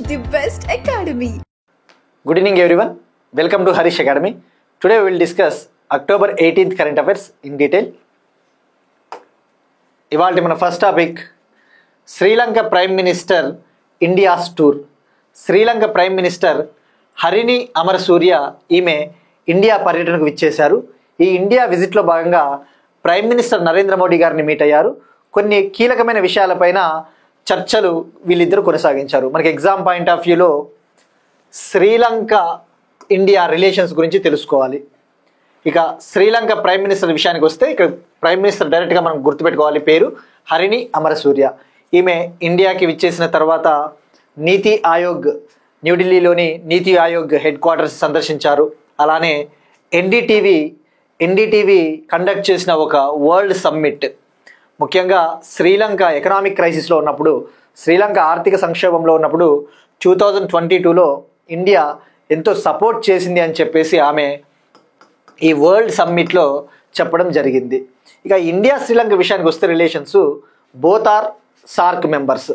the best academy. Good evening everyone. Welcome to Harish Academy. Today we will discuss October 18th current affairs in detail. ఇవాల్టి మన first topic Sri Lanka prime minister India's tour. Sri Lanka prime minister Harini Amarasuriya ఈమె India పర్యటనకు విచ్చేశారు. ఈ India విజిట్లో భాగంగా prime minister Narendra Modi గారిని meet అయ్యారు. కొన్ని కీలకమైన విషయాలపైన చర్చలు వీళ్ళిద్దరూ కొనసాగించారు. మనకి ఎగ్జామ్ పాయింట్ ఆఫ్ వ్యూలో శ్రీలంక ఇండియా రిలేషన్స్ గురించి తెలుసుకోవాలి. ఇక శ్రీలంక ప్రైమ్ మినిస్టర్ విషయానికి వస్తే ఇక్కడ ప్రైమ్ మినిస్టర్ డైరెక్ట్గా మనం గుర్తుపెట్టుకోవాలి పేరు హరిణి అమరసూర్య. ఈమె ఇండియాకి విచ్చేసిన తర్వాత నీతి ఆయోగ్ న్యూఢిల్లీలోని నీతి ఆయోగ్ హెడ్ క్వార్టర్స్ సందర్శించారు. అలానే ఎన్డీటీవీ కండక్ట్ చేసిన ఒక వరల్డ్ సమ్మిట్, ముఖ్యంగా శ్రీలంక ఎకనామిక్ క్రైసిస్లో ఉన్నప్పుడు, శ్రీలంక ఆర్థిక సంక్షోభంలో ఉన్నప్పుడు 2022లో ఇండియా ఎంతో సపోర్ట్ చేసింది అని చెప్పేసి ఆమె ఈ వరల్డ్ సమ్మిట్లో చెప్పడం జరిగింది. ఇక ఇండియా శ్రీలంక విషయానికి వస్తే relations both are SAARC members.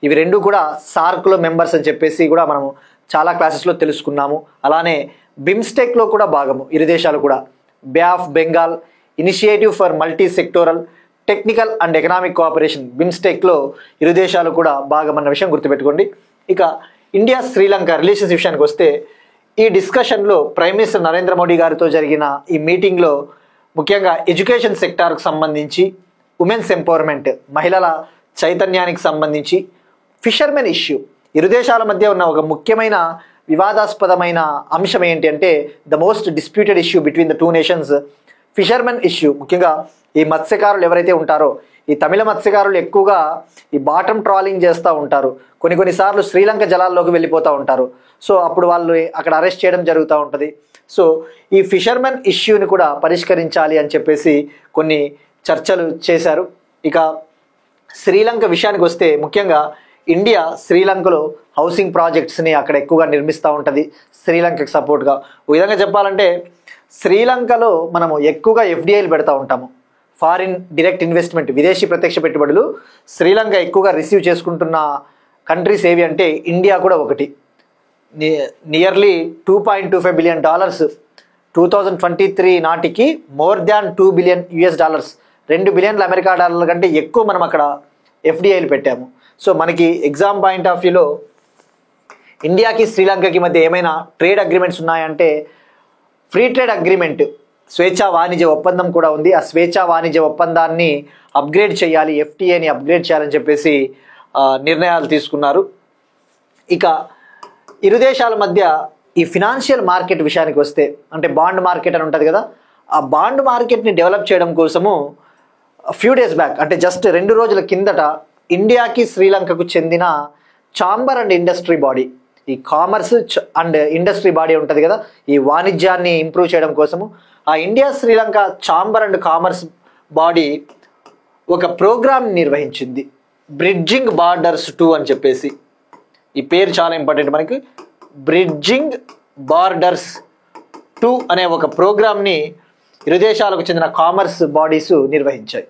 ఇవి రెండు కూడా సార్క్లో మెంబర్స్ అని చెప్పేసి కూడా మనము చాలా క్లాసెస్లో తెలుసుకున్నాము. అలానే బిమ్స్టెక్లో కూడా భాగము ఇరు దేశాలు కూడా. Bay of Bengal initiative for multi sectoral technical and economic cooperation బిమ్స్టెక్లో ఇరు దేశాలు కూడా భాగమన్న విషయం గుర్తుపెట్టుకోండి. ఇక ఇండియా శ్రీలంక రిలేషన్స్ విషయానికి వస్తే ఈ డిస్కషన్లో ప్రైమ్ మినిస్టర్ నరేంద్ర మోడీ గారితో జరిగిన ఈ మీటింగ్లో ముఖ్యంగా ఎడ్యుకేషన్ సెక్టార్కి సంబంధించి, ఉమెన్స్ ఎంపవర్మెంట్ మహిళల చైతన్యానికి సంబంధించి, ఫిషర్మెన్ ఇష్యూ, ఇరు దేశాల మధ్య ఉన్న ఒక ముఖ్యమైన వివాదాస్పదమైన అంశం ఏంటి అంటే the most disputed issue between the two nations fishermen issue. ముఖ్యంగా ఈ మత్స్యకారులు ఎవరైతే ఉంటారో, ఈ తమిళ మత్స్యకారులు ఎక్కువగా ఈ బాటమ్ ట్రాలింగ్ చేస్తూ ఉంటారు. కొన్నిసార్లు శ్రీలంక జలాల్లోకి వెళ్ళిపోతూ ఉంటారు. సో అప్పుడు వాళ్ళు అక్కడ అరెస్ట్ చేయడం జరుగుతూ ఉంటుంది. సో ఈ ఫిషర్మెన్ ఇష్యూని కూడా పరిష్కరించాలి అని చెప్పేసి కొన్ని చర్చలు చేశారు. ఇక శ్రీలంక విషయానికి వస్తే ముఖ్యంగా ఇండియా శ్రీలంకలో హౌసింగ్ ప్రాజెక్ట్స్ని అక్కడ ఎక్కువగా నిర్మిస్తూ ఉంటుంది శ్రీలంకకి సపోర్ట్గా. ఒక విధంగా చెప్పాలంటే శ్రీలంకలో మనము ఎక్కువగా ఎఫ్డిఐలు పెడతా ఉంటాము, ఫారిన్ డైరెక్ట్ ఇన్వెస్ట్మెంట్, విదేశీ ప్రత్యక్ష పెట్టుబడులు శ్రీలంక ఎక్కువగా రిసీవ్ చేసుకుంటున్న కంట్రీస్ ఏవి అంటే ఇండియా కూడా ఒకటి. నియర్లీ $2.25 బిలియన్ 2023 నాటికి మోర్ దాన్ $2 బిలియన్ $2 బిలియన్ల అమెరికా డాలర్ల కంటే ఎక్కువ మనం అక్కడ ఎఫ్డిఐలు పెట్టాము. సో మనకి ఎగ్జామ్ పాయింట్ ఆఫ్ వ్యూలో ఇండియాకి శ్రీలంకకి మధ్య ఏమైనా ట్రేడ్ అగ్రిమెంట్స్ ఉన్నాయంటే ఫ్రీ ట్రేడ్ అగ్రిమెంట్, స్వేచ్ఛా వాణిజ్య ఒప్పందం కూడా ఉంది. ఆ స్వేచ్ఛా వాణిజ్య ఒప్పందాన్ని అప్గ్రేడ్ చేయాలి, ఎఫ్టీఏని అప్గ్రేడ్ చేయాలని చెప్పేసి నిర్ణయాలు తీసుకున్నారు. ఇక ఇరు దేశాల మధ్య ఈ ఫినాన్షియల్ మార్కెట్ విషయానికి వస్తే, అంటే బాండ్ మార్కెట్ అని ఉంటుంది కదా, ఆ బాండ్ మార్కెట్ని డెవలప్ చేయడం కోసము ఫ్యూ డేస్ బ్యాక్, అంటే జస్ట్ 2 రోజుల కిందట ఇండియాకి శ్రీలంకకు చెందిన chamber and industry body, e commerce and industry body ఉంటుంది కదా, ఈ వాణిజ్యాన్ని ఇంప్రూవ్ చేయడం కోసము ఆ India Sri Lanka chamber and commerce body ఒక ప్రోగ్రామ్ నిర్వహించింది, బ్రిడ్జింగ్ బార్డర్స్ 2 అని చెప్పేసి. ఈ పేరు చాలా ఇంపార్టెంట్ మనకి. బ్రిడ్జింగ్ బార్డర్స్ 2 అనే ఒక ప్రోగ్రామ్ని ఇరు దేశాలకు చెందిన కామర్స్ బాడీస్ నిర్వహించాయి.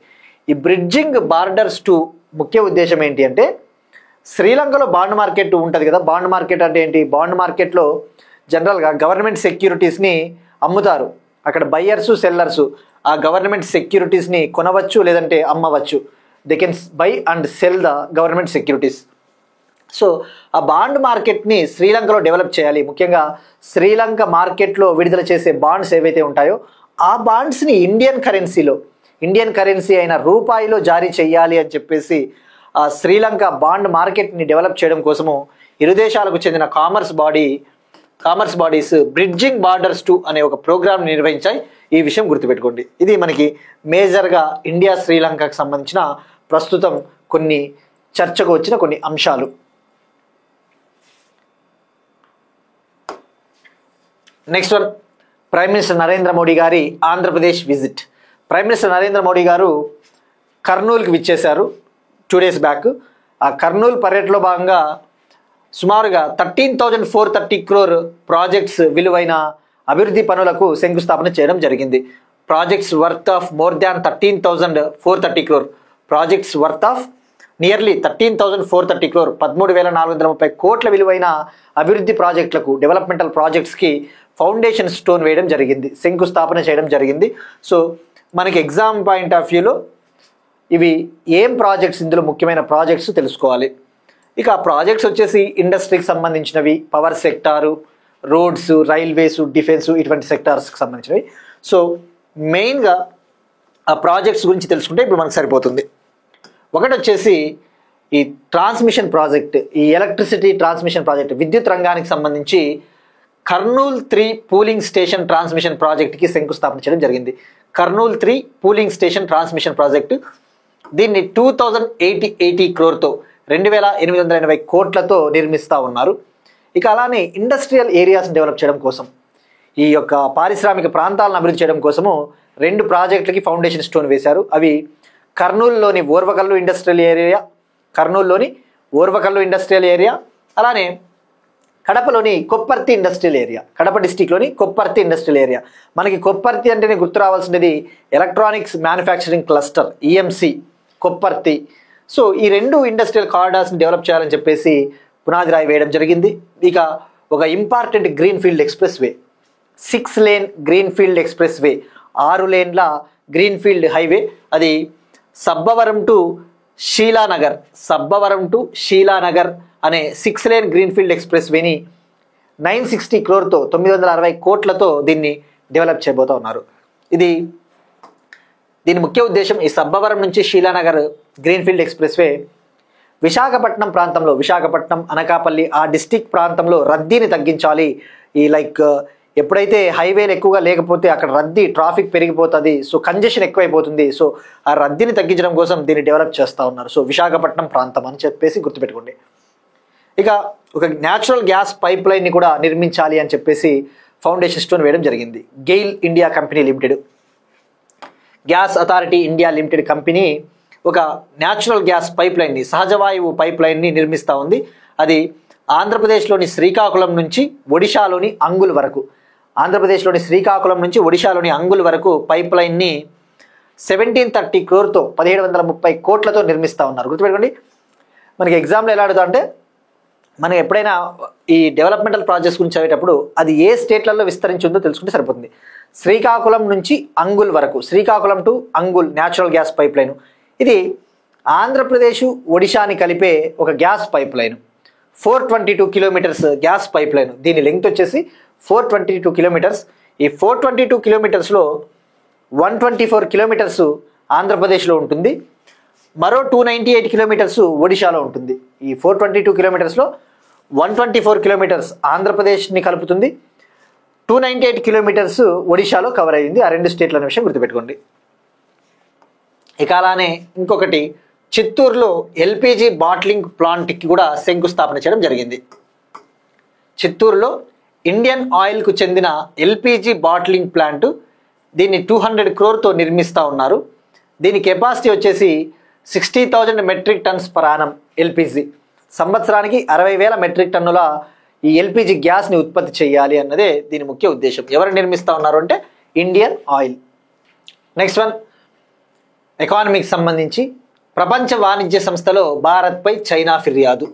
ఈ బ్రిడ్జింగ్ బార్డర్స్ 2 ముఖ్య ఉద్దేశం ఏంటి అంటే శ్రీలంకలో బాండ్ మార్కెట్ ఉంటుంది కదా. బాండ్ మార్కెట్ అంటే ఏంటి? బాండ్ మార్కెట్లో జనరల్గా గవర్నమెంట్ సెక్యూరిటీస్ని అమ్ముతారు. అక్కడ బయ్యర్సు సెల్లర్సు ఆ గవర్నమెంట్ సెక్యూరిటీస్ని కొనవచ్చు లేదంటే అమ్మవచ్చు. They can buy and cell the government securities. So ఆ బాండ్ మార్కెట్ని శ్రీలంకలో డెవలప్ చేయాలి. ముఖ్యంగా శ్రీలంక మార్కెట్లో విడుదల చేసే బాండ్స్ ఏవైతే ఉంటాయో ఆ బాండ్స్ని ఇండియన్ కరెన్సీ అయిన రూపాయిలో జారీ చేయాలి అని చెప్పేసి ఆ శ్రీలంక బాండ్ మార్కెట్ని డెవలప్ చేయడం కోసము ఇరు దేశాలకు చెందిన కామర్స్ బాడీస్ బ్రిడ్జింగ్ బార్డర్స్ 2 అనే ఒక ప్రోగ్రామ్ నిర్వహించాయి. ఈ విషయం గుర్తుపెట్టుకోండి. ఇది మనకి మేజర్గా ఇండియా శ్రీలంకకు సంబంధించిన ప్రస్తుతం కొన్ని చర్చకు వచ్చిన కొన్ని అంశాలు. Next one, prime minister Narendra Modi గారి Andhra Pradesh visit. Prime minister Narendra Modi గారు కర్నూలుకి విచ్చేశారు 2 డేస్ బ్యాక్. ఆ కర్నూలు పర్యటనలో భాగంగా సుమారుగా 13,430 crore ప్రాజెక్ట్స్ విలువైన అభివృద్ధి పనులకు శంకుస్థాపన చేయడం జరిగింది. Projects worth of more than 13,430 crore, projects worth of nearly 13,430 crore 13,430 కోట్ల విలువైన అభివృద్ధి ప్రాజెక్టులకు, డెవలప్మెంటల్ ప్రాజెక్ట్స్కి ఫౌండేషన్ స్టోన్ వేయడం జరిగింది, శంకుస్థాపన చేయడం జరిగింది. సో మనకి ఎగ్జామ్ పాయింట్ ఆఫ్ వ్యూలో ఇవి ఏం ప్రాజెక్ట్స్, ఇందులో ముఖ్యమైన ప్రాజెక్ట్స్ తెలుసుకోవాలి. ఇక ఆ ప్రాజెక్ట్స్ వచ్చేసి ఇండస్ట్రీకి సంబంధించినవి, power sector, roads, railways, defence, ఇటువంటి సెక్టార్స్కి సంబంధించినవి. సో మెయిన్గా ఆ ప్రాజెక్ట్స్ గురించి తెలుసుకుంటే ఇప్పుడు మనకు సరిపోతుంది. ఒకటి వచ్చేసి ఈ ట్రాన్స్మిషన్ ప్రాజెక్ట్, ఈ ఎలక్ట్రిసిటీ ట్రాన్స్మిషన్ ప్రాజెక్ట్, విద్యుత్ రంగానికి సంబంధించి కర్నూల్ 3 పూలింగ్ స్టేషన్ ట్రాన్స్మిషన్ ప్రాజెక్ట్కి శంకుస్థాపన చేయడం జరిగింది. Kurnool 3 pooling station transmission project, దీన్ని 2,080 crore 2,880 కోట్లతో నిర్మిస్తూ ఉన్నారు. ఇక అలానే ఇండస్ట్రియల్ ఏరియాస్ని డెవలప్ చేయడం కోసం, ఈ యొక్క పారిశ్రామిక ప్రాంతాలను అభివృద్ధి చేయడం కోసము 2 ప్రాజెక్టులకి ఫౌండేషన్ స్టోన్ వేశారు. అవి కర్నూలులోని Orvakal industrial area, industrial area, అలానే కడపలోని కొప్పర్తి ఇండస్ట్రియల్ ఏరియా, కడప డిస్టిక్లోని కొప్పర్తి ఇండస్ట్రియల్ ఏరియా. మనకి కొప్పర్తి అంటేనే గుర్తు రావాల్సినది electronics manufacturing cluster, EMC Kopparthy. So ఈ 2 ఇండస్ట్రియల్ కారిడార్స్ని డెవలప్ చేయాలని చెప్పేసి పునాది రాయి వేయడం జరిగింది. ఇక ఒక important greenfield expressway, 6 lane greenfield expressway, 6 లేన్ల గ్రీన్ఫీల్డ్ హైవే, అది సబ్బవరం టు షీలానగర్ అనే 6 లేన్ గ్రీన్ఫీల్డ్ ఎక్స్ప్రెస్ వేని 960 crore 960 కోట్లతో దీన్ని డెవలప్ చేయబోతూ ఉన్నారు. దీని ముఖ్య ఉద్దేశం, ఈ సబ్బవరం నుంచి Sheela Nagar greenfield express way Visakhapatnam ప్రాంతంలో, విశాఖపట్నం, అనకాపల్లి ఆ డిస్టిక్ ప్రాంతంలో రద్దీని తగ్గించాలి. ఈ ఎప్పుడైతే హైవేలు ఎక్కువగా లేకపోతే అక్కడ రద్దీ, ట్రాఫిక్ పెరిగిపోతుంది, సో కంజెషన్ ఎక్కువైపోతుంది. సో ఆ రద్దీని తగ్గించడం కోసం దీన్ని డెవలప్ చేస్తూ ఉన్నారు. సో విశాఖపట్నం ప్రాంతం అని చెప్పేసి గుర్తుపెట్టుకోండి. ఇక ఒక న్యాచురల్ గ్యాస్ పైప్ లైన్ని కూడా నిర్మించాలి అని చెప్పేసి ఫౌండేషన్ స్టోన్ వేయడం జరిగింది. GAIL India company limited, gas authority India limited company ఒక న్యాచురల్ గ్యాస్ పైప్ లైన్ని, సహజవాయువు పైప్ లైన్ని నిర్మిస్తూ ఉంది. అది ఆంధ్రప్రదేశ్లోని శ్రీకాకుళం నుంచి ఒడిశాలోని అంగుల్ వరకు, ఒడిశాలోని అంగుల్ వరకు పైప్ లైన్ని 1730 crore 1730 కోట్లతో నిర్మిస్తూ ఉన్నారు. గుర్తుపెట్టుకోండి. మనకి ఎగ్జామ్లో ఎలా అడుగుతా అంటే, మనం ఎప్పుడైనా ఈ డెవలప్మెంటల్ ప్రాజెక్ట్స్ గురించి చదివేటప్పుడు అది ఏ స్టేట్లలో విస్తరించి తెలుసుకుంటే సరిపోతుంది. శ్రీకాకుళం నుంచి అంగుల్ వరకు, Srikakulam to Angul natural gas pipe line, ఇది ఆంధ్రప్రదేశ్ ఒడిశాని కలిపే ఒక gas pipe line. 422 kilometers gas pipe line. దీని లెంగ్త్ వచ్చేసి 422 kilometers. ఈ 422 kilometersలో 124 kilometers ఆంధ్రప్రదేశ్లో ఉంటుంది, మరో 298 kilometers ఒడిశాలో ఉంటుంది. ఈ 422 kilometersలో 124 kilometers ఆంధ్రప్రదేశ్ని కలుపుతుంది, 298 kilometers ఒడిశాలో కవర్ అయ్యింది. ఆ 2 స్టేట్ల విషయం గుర్తుపెట్టుకోండి. ఇక అలానే ఇంకొకటి, చిత్తూరులో ఎల్పిజి బాట్లింగ్ ప్లాంట్కి కూడా శంకుస్థాపన చేయడం జరిగింది. చిత్తూరులో ఇండియన్ ఆయిల్కు చెందిన ఎల్పిజి బాట్లింగ్ ప్లాంట్, దీన్ని 200 crore నిర్మిస్తూ ఉన్నారు. దీని కెపాసిటీ వచ్చేసి 60,000 metric tons per annum. LPG సంవత్సరానికి 60,000 మెట్రిక్ టన్నుల ఈ ఎల్పిజి గ్యాస్ని ఉత్పత్తి చేయాలి అన్నదే దీని ముఖ్య ఉద్దేశం. ఎవరు నిర్మిస్తూ ఉన్నారు అంటే ఇండియన్ ఆయిల్. నెక్స్ట్ వన్, ఎకానమీకి సంబంధించి ప్రపంచ వాణిజ్య సంస్థలో భారత్పై చైనా ఫిర్యాదు.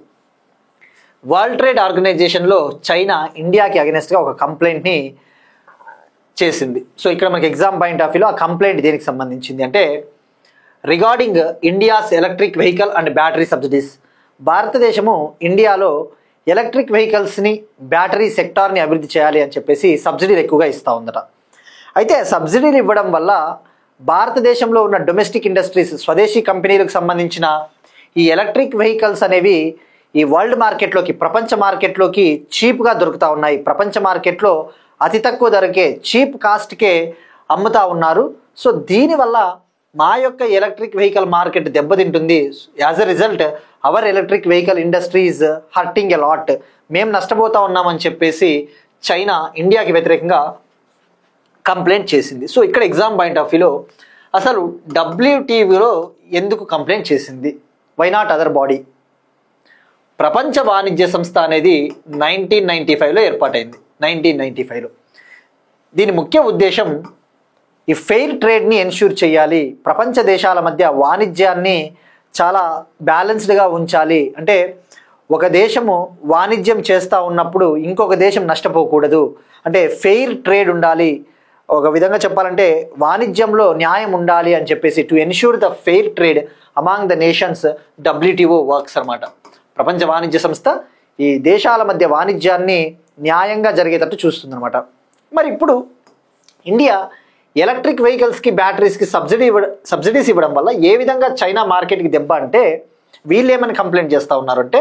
వరల్డ్ ట్రేడ్ ఆర్గనైజేషన్లో చైనా ఇండియాకి అగెనెస్ట్గా ఒక కంప్లైంట్ని చేసింది. సో ఇక్కడ మనకి ఎగ్జామ్ పాయింట్ ఆఫ్ వ్యూలో ఆ కంప్లైంట్ దేనికి సంబంధించింది అంటే, regarding India's electric vehicle and battery subsidies. భారతదేశము ఇండియాలో ఎలక్ట్రిక్ వెహికల్స్ని, బ్యాటరీ సెక్టార్ని అభివృద్ధి చేయాలి అని చెప్పేసి సబ్సిడీలు ఎక్కువగా ఇస్తూ ఉందట. అయితే సబ్సిడీలు ఇవ్వడం వల్ల భారతదేశంలో ఉన్న డొమెస్టిక్ ఇండస్ట్రీస్, స్వదేశీ కంపెనీలకు సంబంధించిన ఈ ఎలక్ట్రిక్ వెహికల్స్ అనేవి ఈ వరల్డ్ మార్కెట్లోకి, ప్రపంచ మార్కెట్లోకి చీప్గా దొరుకుతూ ఉన్నాయి. ప్రపంచ మార్కెట్లో అతి తక్కువ ధరకే, చీప్ కాస్ట్కే అమ్ముతూ ఉన్నారు. సో దీనివల్ల మా యొక్క ఎలక్ట్రిక్ వెహికల్ మార్కెట్ దెబ్బతింటుంది. As a result our electric vehicle industry is hurting a lot. మేము నష్టపోతూ ఉన్నామని చెప్పేసి చైనా ఇండియాకి వ్యతిరేకంగా కంప్లైంట్ చేసింది. సో ఇక్కడ ఎగ్జామ్ పాయింట్ ఆఫ్ వ్యూలో అసలు WTOలో ఎందుకు కంప్లైంట్ చేసింది? Why not other body? ప్రపంచ వాణిజ్య సంస్థ అనేది 1995లో ఏర్పాటైంది. 1995లో దీని ముఖ్య ఉద్దేశం ఈ ఫెయిర్ ట్రేడ్ని ఎన్ష్యూర్ చేయాలి, ప్రపంచ దేశాల మధ్య వాణిజ్యాన్ని చాలా బ్యాలెన్స్డ్గా ఉంచాలి. అంటే ఒక దేశము వాణిజ్యం చేస్తూ ఉన్నప్పుడు ఇంకొక దేశం నష్టపోకూడదు, అంటే ఫెయిర్ ట్రేడ్ ఉండాలి. ఒక విధంగా చెప్పాలంటే వాణిజ్యంలో న్యాయం ఉండాలి అని చెప్పేసి to ensure the fair trade among the nations WTO works అనమాట. ప్రపంచ వాణిజ్య సంస్థ ఈ దేశాల మధ్య వాణిజ్యాన్ని న్యాయంగా జరిగేటట్టు చూస్తుందన్నమాట. మరి ఇప్పుడు ఇండియా ఎలక్ట్రిక్ వెహికల్స్కి బ్యాటరీస్కి సబ్సిడీస్ ఇవ్వడం వల్ల ఏ విధంగా చైనా మార్కెట్కి దెబ్బ అంటే వీళ్ళు ఏమని కంప్లైంట్ చేస్తూ ఉన్నారు అంటే,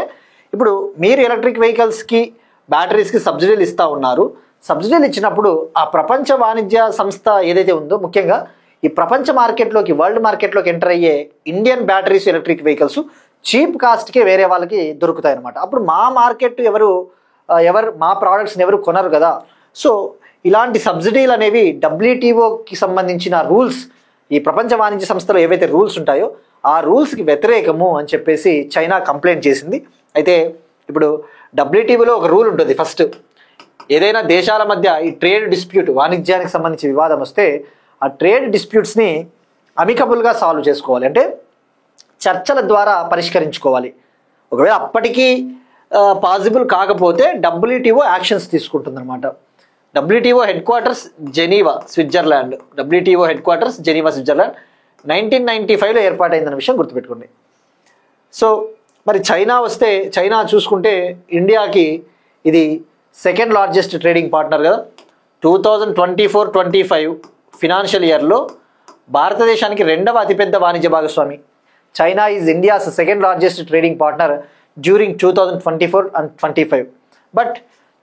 ఇప్పుడు మీరు ఎలక్ట్రిక్ వెహికల్స్కి బ్యాటరీస్కి సబ్సిడీలు ఇస్తూ ఉన్నారు. సబ్సిడీలు ఇచ్చినప్పుడు ఆ ప్రపంచ వాణిజ్య సంస్థ ఏదైతే ఉందో ముఖ్యంగా ఈ ప్రపంచ మార్కెట్లోకి వరల్డ్ మార్కెట్లోకి ఎంటర్ అయ్యే Indian batteries electric vehicles cheap కాస్ట్కే వేరే వాళ్ళకి దొరుకుతాయి అనమాట. అప్పుడు మా మార్కెట్ ఎవరు మా ప్రోడక్ట్స్ని ఎవరు కొనరు కదా. సో ఇలాంటి సబ్సిడీలు అనేవి WTOకి సంబంధించిన రూల్స్, ఈ ప్రపంచ వాణిజ్య సంస్థలో ఏవైతే రూల్స్ ఉంటాయో ఆ రూల్స్కి వ్యతిరేకము అని చెప్పేసి చైనా కంప్లైంట్ చేసింది. అయితే ఇప్పుడు WTOలో ఒక రూల్ ఉంటుంది. ఫస్ట్ ఏదైనా దేశాల మధ్య ఈ ట్రేడ్ డిస్ప్యూట్, వాణిజ్యానికి సంబంధించి వివాదం వస్తే ఆ ట్రేడ్ డిస్ప్యూట్స్ని అమికబుల్గా సాల్వ్ చేసుకోవాలి, అంటే చర్చల ద్వారా పరిష్కరించుకోవాలి. ఒకవేళ అప్పటికీ పాసిబుల్ కాకపోతే WTO యాక్షన్స్ తీసుకుంటుందన్నమాట. WTO headquarters Geneva, Switzerland. WTO headquarters Geneva, Switzerland 1995లో ఏర్పాటైందన్న విషయం గుర్తుపెట్టుకోండి. సో మరి చైనా చూసుకుంటే ఇండియాకి ఇది సెకండ్ లార్జెస్ట్ ట్రేడింగ్ పార్ట్నర్ కదా. 2024-25 ఫినాన్షియల్ ఇయర్లో భారతదేశానికి రెండవ అతిపెద్ద వాణిజ్య భాగస్వామి. China is India's second largest trading partner during 2024 and 25. But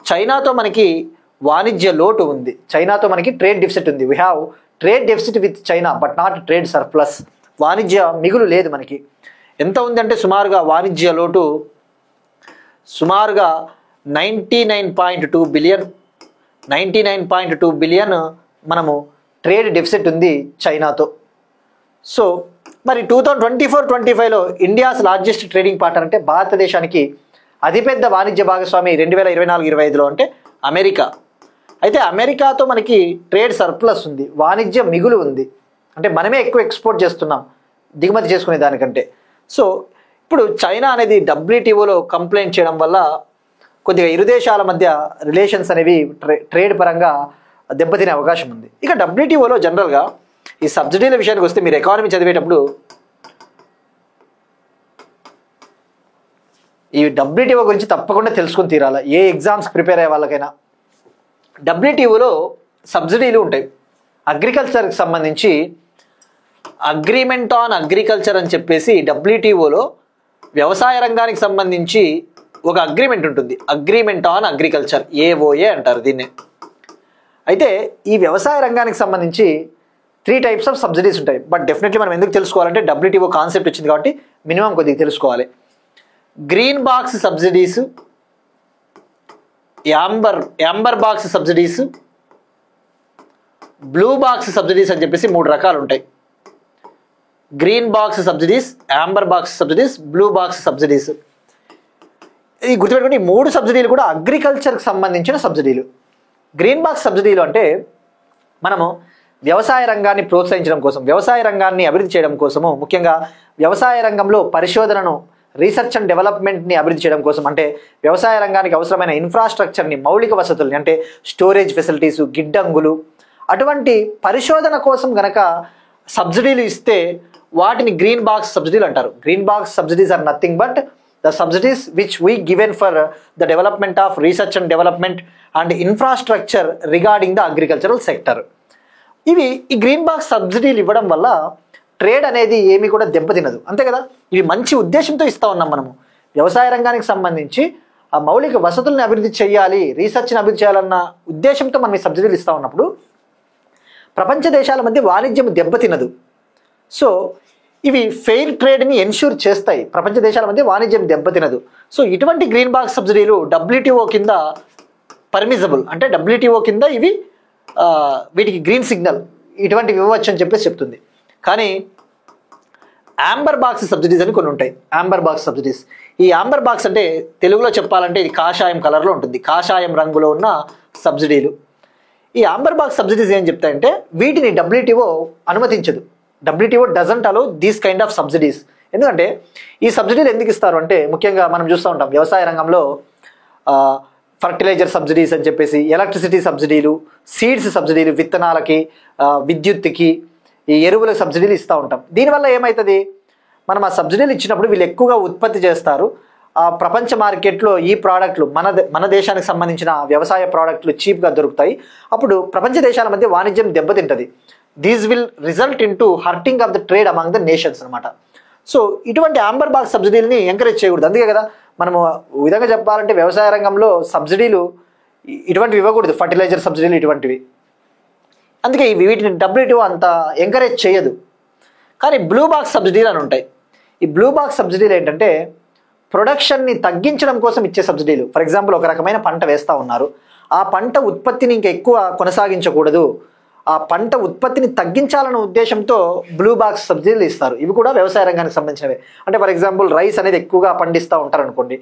చైనాతో మనకి వాణిజ్య లోటు ఉంది, చైనాతో మనకి ట్రేడ్ డెఫిసిట్ ఉంది. We have trade deficit with China but not trade surplus. వాణిజ్య మిగులు లేదు మనకి. ఎంత ఉందంటే సుమారుగా వాణిజ్య లోటు సుమారుగా 99.2 బిలియన్ మనము ట్రేడ్ డెఫిసిట్ ఉంది చైనాతో. సో మరి 2024-25లో ఇండియాస్ లార్జెస్ట్ ట్రేడింగ్ పార్ట్నర్ అంటే భారతదేశానికి అతిపెద్ద వాణిజ్య భాగస్వామి 2024-25లో అంటే అమెరికా. అయితే అమెరికాతో మనకి ట్రేడ్ సర్ప్లస్ ఉంది, వాణిజ్య మిగులు ఉంది, అంటే మనమే ఎక్కువ ఎక్స్పోర్ట్ చేస్తున్నాం దిగుమతి చేసుకునే దానికంటే. సో ఇప్పుడు చైనా అనేది WTOలో కంప్లైంట్ చేయడం వల్ల కొద్దిగా ఇరు దేశాల మధ్య రిలేషన్స్ అనేవి ట్రేడ్ పరంగా దెబ్బతినే అవకాశం ఉంది. ఇక WTOలో జనరల్గా ఈ సబ్సిడీల విషయానికి వస్తే మీరు ఎకానమీ చదివేటప్పుడు ఈ WTO గురించి తప్పకుండా తెలుసుకుని తీరాలి, ఏ ఎగ్జామ్స్ ప్రిపేర్ అయ్యే వాళ్ళకైనా. WTOలో సబ్సిడీలు ఉంటాయి. అగ్రికల్చర్కి సంబంధించి అగ్రిమెంట్ ఆన్ అగ్రికల్చర్ అని చెప్పేసి WTOలో వ్యవసాయ రంగానికి సంబంధించి ఒక అగ్రిమెంట్ ఉంటుంది, అగ్రిమెంట్ ఆన్ అగ్రికల్చర్, AOA అంటారు దీన్ని. అయితే ఈ వ్యవసాయ రంగానికి సంబంధించి 3 types ఆఫ్ సబ్సిడీస్ ఉంటాయి. బట్ డెఫినెట్లీ మనం ఎందుకు తెలుసుకోవాలంటే WTO కాన్సెప్ట్ వచ్చింది కాబట్టి మినిమం కొద్దిగా తెలుసుకోవాలి. Green box subsidies, Amber box subsidies, blue box subsidies అని చెప్పేసి 3 రకాలు ఉంటాయి. Green box subsidies, Amber box subsidies, blue box subsidies. ఈ గుర్తుపెట్టుకోండి, ఈ 3 సబ్సిడీలు కూడా అగ్రికల్చర్కి సంబంధించిన సబ్సిడీలు. గ్రీన్ బాక్స్ సబ్సిడీలు అంటే మనము వ్యవసాయ రంగాన్ని ప్రోత్సహించడం కోసం, వ్యవసాయ రంగాన్ని అభివృద్ధి చేయడం కోసము, ముఖ్యంగా వ్యవసాయ రంగంలో పరిశోధనను, రీసెర్చ్ అండ్ డెవలప్మెంట్ని అభివృద్ధి చేయడం కోసం, అంటే వ్యవసాయ రంగానికి అవసరమైన ఇన్ఫ్రాస్ట్రక్చర్ని, మౌలిక వసతుల్ని, అంటే స్టోరేజ్ ఫెసిలిటీసు, గిడ్డంగులు, అటువంటి పరిశోధన కోసం గనక సబ్సిడీలు ఇస్తే వాటిని గ్రీన్ బాక్స్ సబ్సిడీలు అంటారు. Green box subsidies are nothing but the subsidies which we given for the development of research and development and infrastructure regarding the agricultural sector. ఈ గ్రీన్ బాక్స్ సబ్సిడీలు ఇవ్వడం వల్ల ట్రేడ్ అనేది ఏమీ కూడా దెబ్బతినదు, అంతే కదా. ఇవి మంచి ఉద్దేశంతో ఇస్తూ ఉన్నాం మనము. వ్యవసాయ రంగానికి సంబంధించి ఆ మౌలిక వసతుల్ని అభివృద్ధి చేయాలి, రీసెర్చ్ని అభివృద్ధి చేయాలన్న ఉద్దేశంతో మనం ఈ సబ్సిడీలు ఇస్తూ ఉన్నప్పుడు ప్రపంచ దేశాల మధ్య వాణిజ్యం దెబ్బతినదు. సో ఇవి ఫెయిర్ ట్రేడ్ని ఎన్ష్యూర్ చేస్తాయి, ప్రపంచ దేశాల మధ్య వాణిజ్యం దెబ్బతినదు. సో ఇటువంటి గ్రీన్ బాక్స్ సబ్సిడీలు WTO కింద పర్మిజబుల్, అంటే WTO కింద ఇవి వీటికి గ్రీన్ సిగ్నల్ ఇటువంటివి ఇవ్వచ్చు అని చెప్పేసి చెప్తుంది. కానీ యాంబర్ బాక్స్ సబ్సిడీస్ అని కొన్ని ఉంటాయి. యాంబర్ బాక్స్ సబ్సిడీస్, ఈ యాంబర్ బాక్స్ అంటే తెలుగులో చెప్పాలంటే ఇది కాషాయం కలర్లో ఉంటుంది, కాషాయం రంగులో ఉన్న సబ్సిడీలు. ఈ యాంబర్ బాక్స్ సబ్సిడీస్ ఏం చెప్తాయంటే వీటిని WTO అనుమతించదు. WTO doesn't allow these kind of subsidies. ఎందుకంటే ఈ సబ్సిడీలు ఎందుకు ఇస్తారు అంటే ముఖ్యంగా మనం చూస్తూ ఉంటాం వ్యవసాయ రంగంలో ఫర్టిలైజర్ సబ్సిడీస్ అని చెప్పేసి, ఎలక్ట్రిసిటీ సబ్సిడీలు, సీడ్స్ సబ్సిడీలు, విత్తనాలకి, విద్యుత్తుకి, ఈ ఎరువుల సబ్సిడీలు ఇస్తూ ఉంటాం. దీనివల్ల ఏమవుతుంది, మనం ఆ సబ్సిడీలు ఇచ్చినప్పుడు వీళ్ళు ఎక్కువగా ఉత్పత్తి చేస్తారు. ఆ ప్రపంచ మార్కెట్లో ఈ ప్రోడక్ట్లు మన దేశానికి సంబంధించిన వ్యవసాయ ప్రోడక్ట్లు చీప్గా దొరుకుతాయి. అప్పుడు ప్రపంచ దేశాల మధ్య వాణిజ్యం దెబ్బతింటుంది. These will result in to hurting of the trade among the nations అనమాట. సో ఇటువంటి ఆంబర్ బాక్స్ సబ్సిడీలని ఎంకరేజ్ చేయకూడదు. అందుకే కదా మనము విధంగా చెప్పాలంటే వ్యవసాయ రంగంలో సబ్సిడీలు ఇటువంటివి ఇవ్వకూడదు, ఫర్టిలైజర్ సబ్సిడీలు ఇటువంటివి. అందుకే వీటిని WTO అంత ఎంకరేజ్ చేయదు. కానీ బ్లూ బాక్స్ సబ్సిడీలు అని ఉంటాయి. ఈ బ్లూ బాక్స్ సబ్సిడీలు ఏంటంటే ప్రొడక్షన్ని తగ్గించడం కోసం ఇచ్చే సబ్సిడీలు. ఫర్ ఎగ్జాంపుల్ ఒక రకమైన పంట వేస్తూ ఉన్నారు, ఆ పంట ఉత్పత్తిని ఇంకా ఎక్కువ కొనసాగించకూడదు, ఆ పంట ఉత్పత్తిని తగ్గించాలన్న ఉద్దేశంతో బ్లూ బాక్స్ సబ్సిడీలు ఇస్తారు. ఇవి కూడా వ్యవసాయ రంగానికి సంబంధించినవే. అంటే ఫర్ ఎగ్జాంపుల్ రైస్ అనేది ఎక్కువగా పండిస్తూ ఉంటారు అనుకోండి,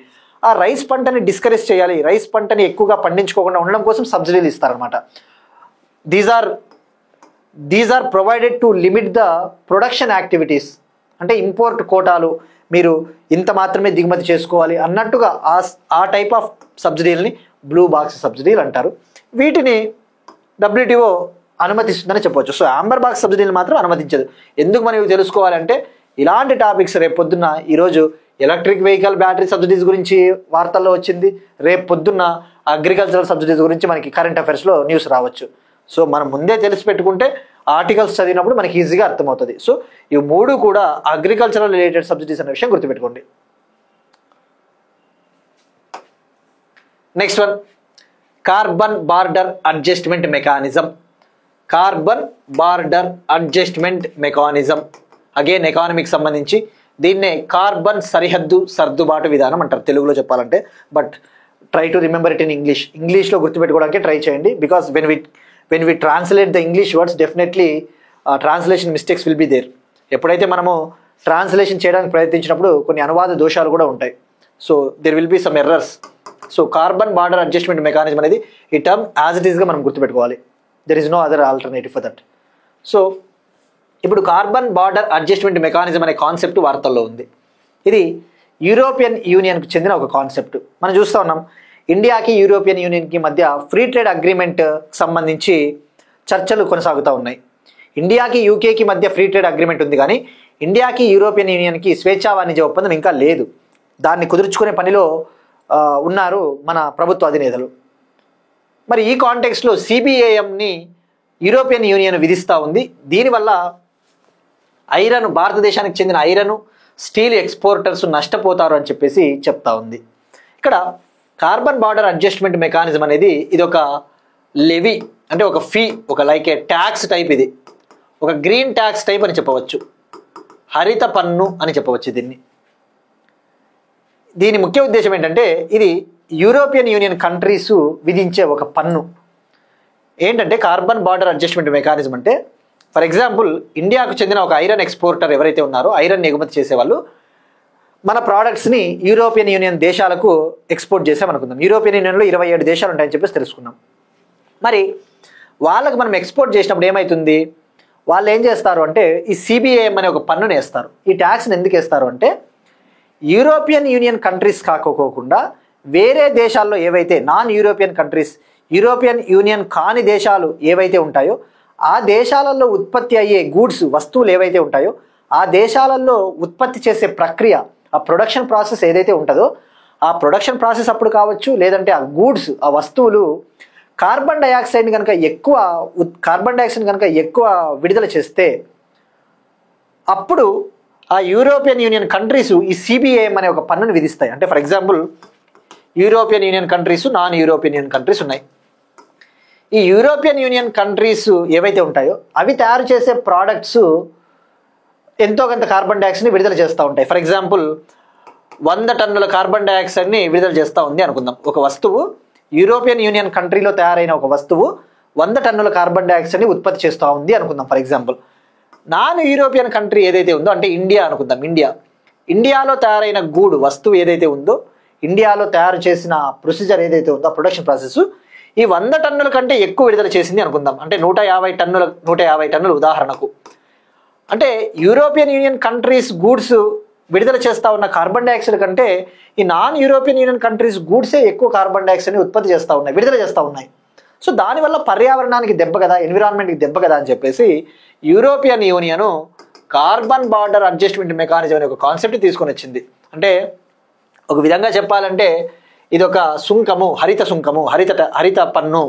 ఆ రైస్ పంటని డిస్కరేజ్ చేయాలి, రైస్ పంటని ఎక్కువగా పండించుకోకుండా ఉండడం కోసం సబ్సిడీలు ఇస్తారనమాట. These are provided to limit the production activities. అంటే ఇంపోర్ట్ కోటాలు, మీరు ఇంత మాత్రమే దిగుమతి చేసుకోవాలి అన్నట్టుగా ఆ టైప్ ఆఫ్ సబ్సిడీలని బ్లూ బాక్స్ సబ్సిడీలు అంటారు. వీటిని WTO అనుమతిస్తుందని చెప్పవచ్చు. సో ఆంబర్ బాక్స్ సబ్సిడీలు మాత్రం అనుమతించదు. ఎందుకు మనం ఇవి తెలుసుకోవాలంటే ఇలాంటి టాపిక్స్ రేపు పొద్దున్న ఈరోజు ఎలక్ట్రిక్ వెహికల్ బ్యాటరీ సబ్సిడీస్ గురించి వార్తల్లో వచ్చింది, రేపు పొద్దున్న అగ్రికల్చరల్ సబ్సిడీస్ గురించి మనకి కరెంట్ అఫైర్స్లో న్యూస్ రావచ్చు. సో మనం ముందే తెలిసి పెట్టుకుంటే ఆర్టికల్స్ చదివినప్పుడు మనకి ఈజీగా అర్థమవుతుంది. సో ఇవి మూడు కూడా అగ్రికల్చరల్ రిలేటెడ్ సబ్సిడీస్ అనే విషయం గుర్తుపెట్టుకోండి. Next one, carbon border adjustment mechanism. Carbon border adjustment mechanism again ఎకానమీకి సంబంధించి. దీన్నే కార్బన్ సరిహద్దు సర్దుబాటు విధానం అంటారు తెలుగులో చెప్పాలంటే. But try to remember it in ఇంగ్లీష్లో గుర్తుపెట్టుకోవడానికి ట్రై చేయండి. Because when we translate the English words, definitely translation mistakes will be there. ఎప్పుడైతే మనము ట్రాన్స్లేషన్ చేయడానికి ప్రయత్నించినప్పుడు కొన్ని అనువాద దోషాలు కూడా ఉంటాయి. So there will be some errors. So carbon border adjustment mechanism అనేది ఈ టర్మ్ యాజ్ ఇట్ ఈస్గా మనం గుర్తుపెట్టుకోవాలి. There is no other alternative for that. So ఇప్పుడు కార్బన్ బార్డర్ అడ్జస్ట్మెంట్ మెకానిజం అనే కాన్సెప్ట్ వార్తల్లో ఉంది. ఇది యూరోపియన్ యూనియన్కి చెందిన ఒక కాన్సెప్ట్. మనం చూస్తూ ఉన్నాం ఇండియాకి యూరోపియన్ యూనియన్కి మధ్య ఫ్రీ ట్రేడ్ అగ్రిమెంట్ సంబంధించి చర్చలు కొనసాగుతూ ఉన్నాయి. ఇండియాకి యూకేకి మధ్య ఫ్రీ ట్రేడ్ అగ్రిమెంట్ ఉంది, కానీ ఇండియాకి యూరోపియన్ యూనియన్కి స్వేచ్ఛా వాణిజ్య ఒప్పందం ఇంకా లేదు. దాన్ని కుదుర్చుకునే పనిలో ఉన్నారు మన ప్రభుత్వ అధినేతలు. మరి ఈ కాంటెక్స్లో CBAMని యూరోపియన్ యూనియన్ విధిస్తూ ఉంది. దీనివల్ల భారతదేశానికి చెందిన ఐరన్, స్టీల్ ఎక్స్పోర్టర్స్ నష్టపోతారు అని చెప్పేసి చెప్తా ఉంది. ఇక్కడ కార్బన్ బార్డర్ అడ్జస్ట్మెంట్ మెకానిజం అనేది ఇది ఒక లెవీ, అంటే ఒక ఫీ, ఒక లైక్ ఏ ట్యాక్స్ టైప్. ఇది ఒక గ్రీన్ ట్యాక్స్ టైప్ అని చెప్పవచ్చు, హరిత పన్ను అని చెప్పవచ్చు దీన్ని. దీని ముఖ్య ఉద్దేశం ఏంటంటే ఇది యూరోపియన్ యూనియన్ కంట్రీస్ విధించే ఒక పన్ను. ఏంటంటే కార్బన్ బార్డర్ అడ్జస్ట్మెంట్ మెకానిజం అంటే ఫర్ ఎగ్జాంపుల్ ఇండియాకు చెందిన ఒక ఐరన్ ఎక్స్పోర్టర్ ఎవరైతే ఉన్నారో, ఐరన్ ఎగుమతి చేసేవాళ్ళు, మన ప్రోడక్ట్స్ని యూరోపియన్ యూనియన్ దేశాలకు ఎక్స్పోర్ట్ చేసామనుకుందాం. యూరోపియన్ యూనియన్లో 27 దేశాలు ఉంటాయని చెప్పేసి తెలుసుకున్నాం. మరి వాళ్ళకు మనం ఎక్స్పోర్ట్ చేసినప్పుడు ఏమవుతుంది, వాళ్ళు ఏం చేస్తారు అంటే ఈ CBAM అనే ఒక పన్నుని వేస్తారు. ఈ ట్యాక్స్ని ఎందుకు వేస్తారు అంటే యూరోపియన్ యూనియన్ కంట్రీస్ కాకోకుండా వేరే దేశాల్లో ఏవైతే non European countries, European union కాని దేశాలు ఏవైతే ఉంటాయో ఆ దేశాలలో ఉత్పత్తి అయ్యే గూడ్స్, వస్తువులు ఏవైతే ఉంటాయో ఆ దేశాలలో ఉత్పత్తి చేసే ప్రక్రియ, ఆ ప్రొడక్షన్ ప్రాసెస్ ఏదైతే ఉంటుందో ఆ ప్రొడక్షన్ ప్రాసెస్ అప్పుడు కావచ్చు, లేదంటే ఆ గూడ్స్, ఆ వస్తువులు కార్బన్ డైఆక్సైడ్ కనుక ఎక్కువ విడుదల చేస్తే అప్పుడు ఆ యూరోపియన్ యూనియన్ కంట్రీస్ ఈ CBAM అనే ఒక పన్నుని విధిస్తాయి. అంటే for example European union countries, non European union countries ఉన్నాయి. ఈ యూరోపియన్ యూనియన్ కంట్రీస్ ఏవైతే ఉంటాయో అవి తయారు చేసే ప్రోడక్ట్స్ ఎంతో కొంత కార్బన్ డైఆక్సైడ్ని విడుదల చేస్తూ ఉంటాయి. ఫర్ ఎగ్జాంపుల్ 100 టన్నుల కార్బన్ డైఆక్సైడ్ని విడుదల చేస్తూ ఉంది అనుకుందాం. ఒక వస్తువు, యూరోపియన్ యూనియన్ కంట్రీలో తయారైన ఒక వస్తువు 100 టన్నుల కార్బన్ డైఆక్సైడ్ని ఉత్పత్తి చేస్తూ ఉంది అనుకుందాం. For example non European country ఏదైతే ఉందో, అంటే ఇండియా అనుకుందాం. ఇండియాలో తయారైన వస్తువు ఏదైతే ఉందో, ఇండియాలో తయారు చేసిన ప్రొసీజర్ ఏదైతే ఉందో, ఆ ప్రొడక్షన్ ప్రాసెస్ ఈ 100 టన్నుల కంటే ఎక్కువ విడుదల చేసింది అనుకుందాం. అంటే 150 టన్నులు ఉదాహరణకు. అంటే యూరోపియన్ యూనియన్ కంట్రీస్ గూడ్స్ విడుదల చేస్తూ ఉన్న కార్బన్ డైఆక్సైడ్ కంటే ఈ నాన్ యూరోపియన్ యూనియన్ కంట్రీస్ గూడ్సే ఎక్కువ కార్బన్ డైఆక్సైడ్ని ఉత్పత్తి చేస్తూ ఉన్నాయి, విడుదల చేస్తూ ఉన్నాయి. సో దానివల్ల పర్యావరణానికి దెబ్బ కదా, ఎన్విరాన్మెంట్కి దెబ్బ కదా అని చెప్పేసి European union carbon border adjustment mechanism అనే ఒక కాన్సెప్ట్ తీసుకొని వచ్చింది. అంటే ఒక విధంగా చెప్పాలంటే ఇది ఒక సుంకము, హరిత సుంకము, హరిత పన్ను,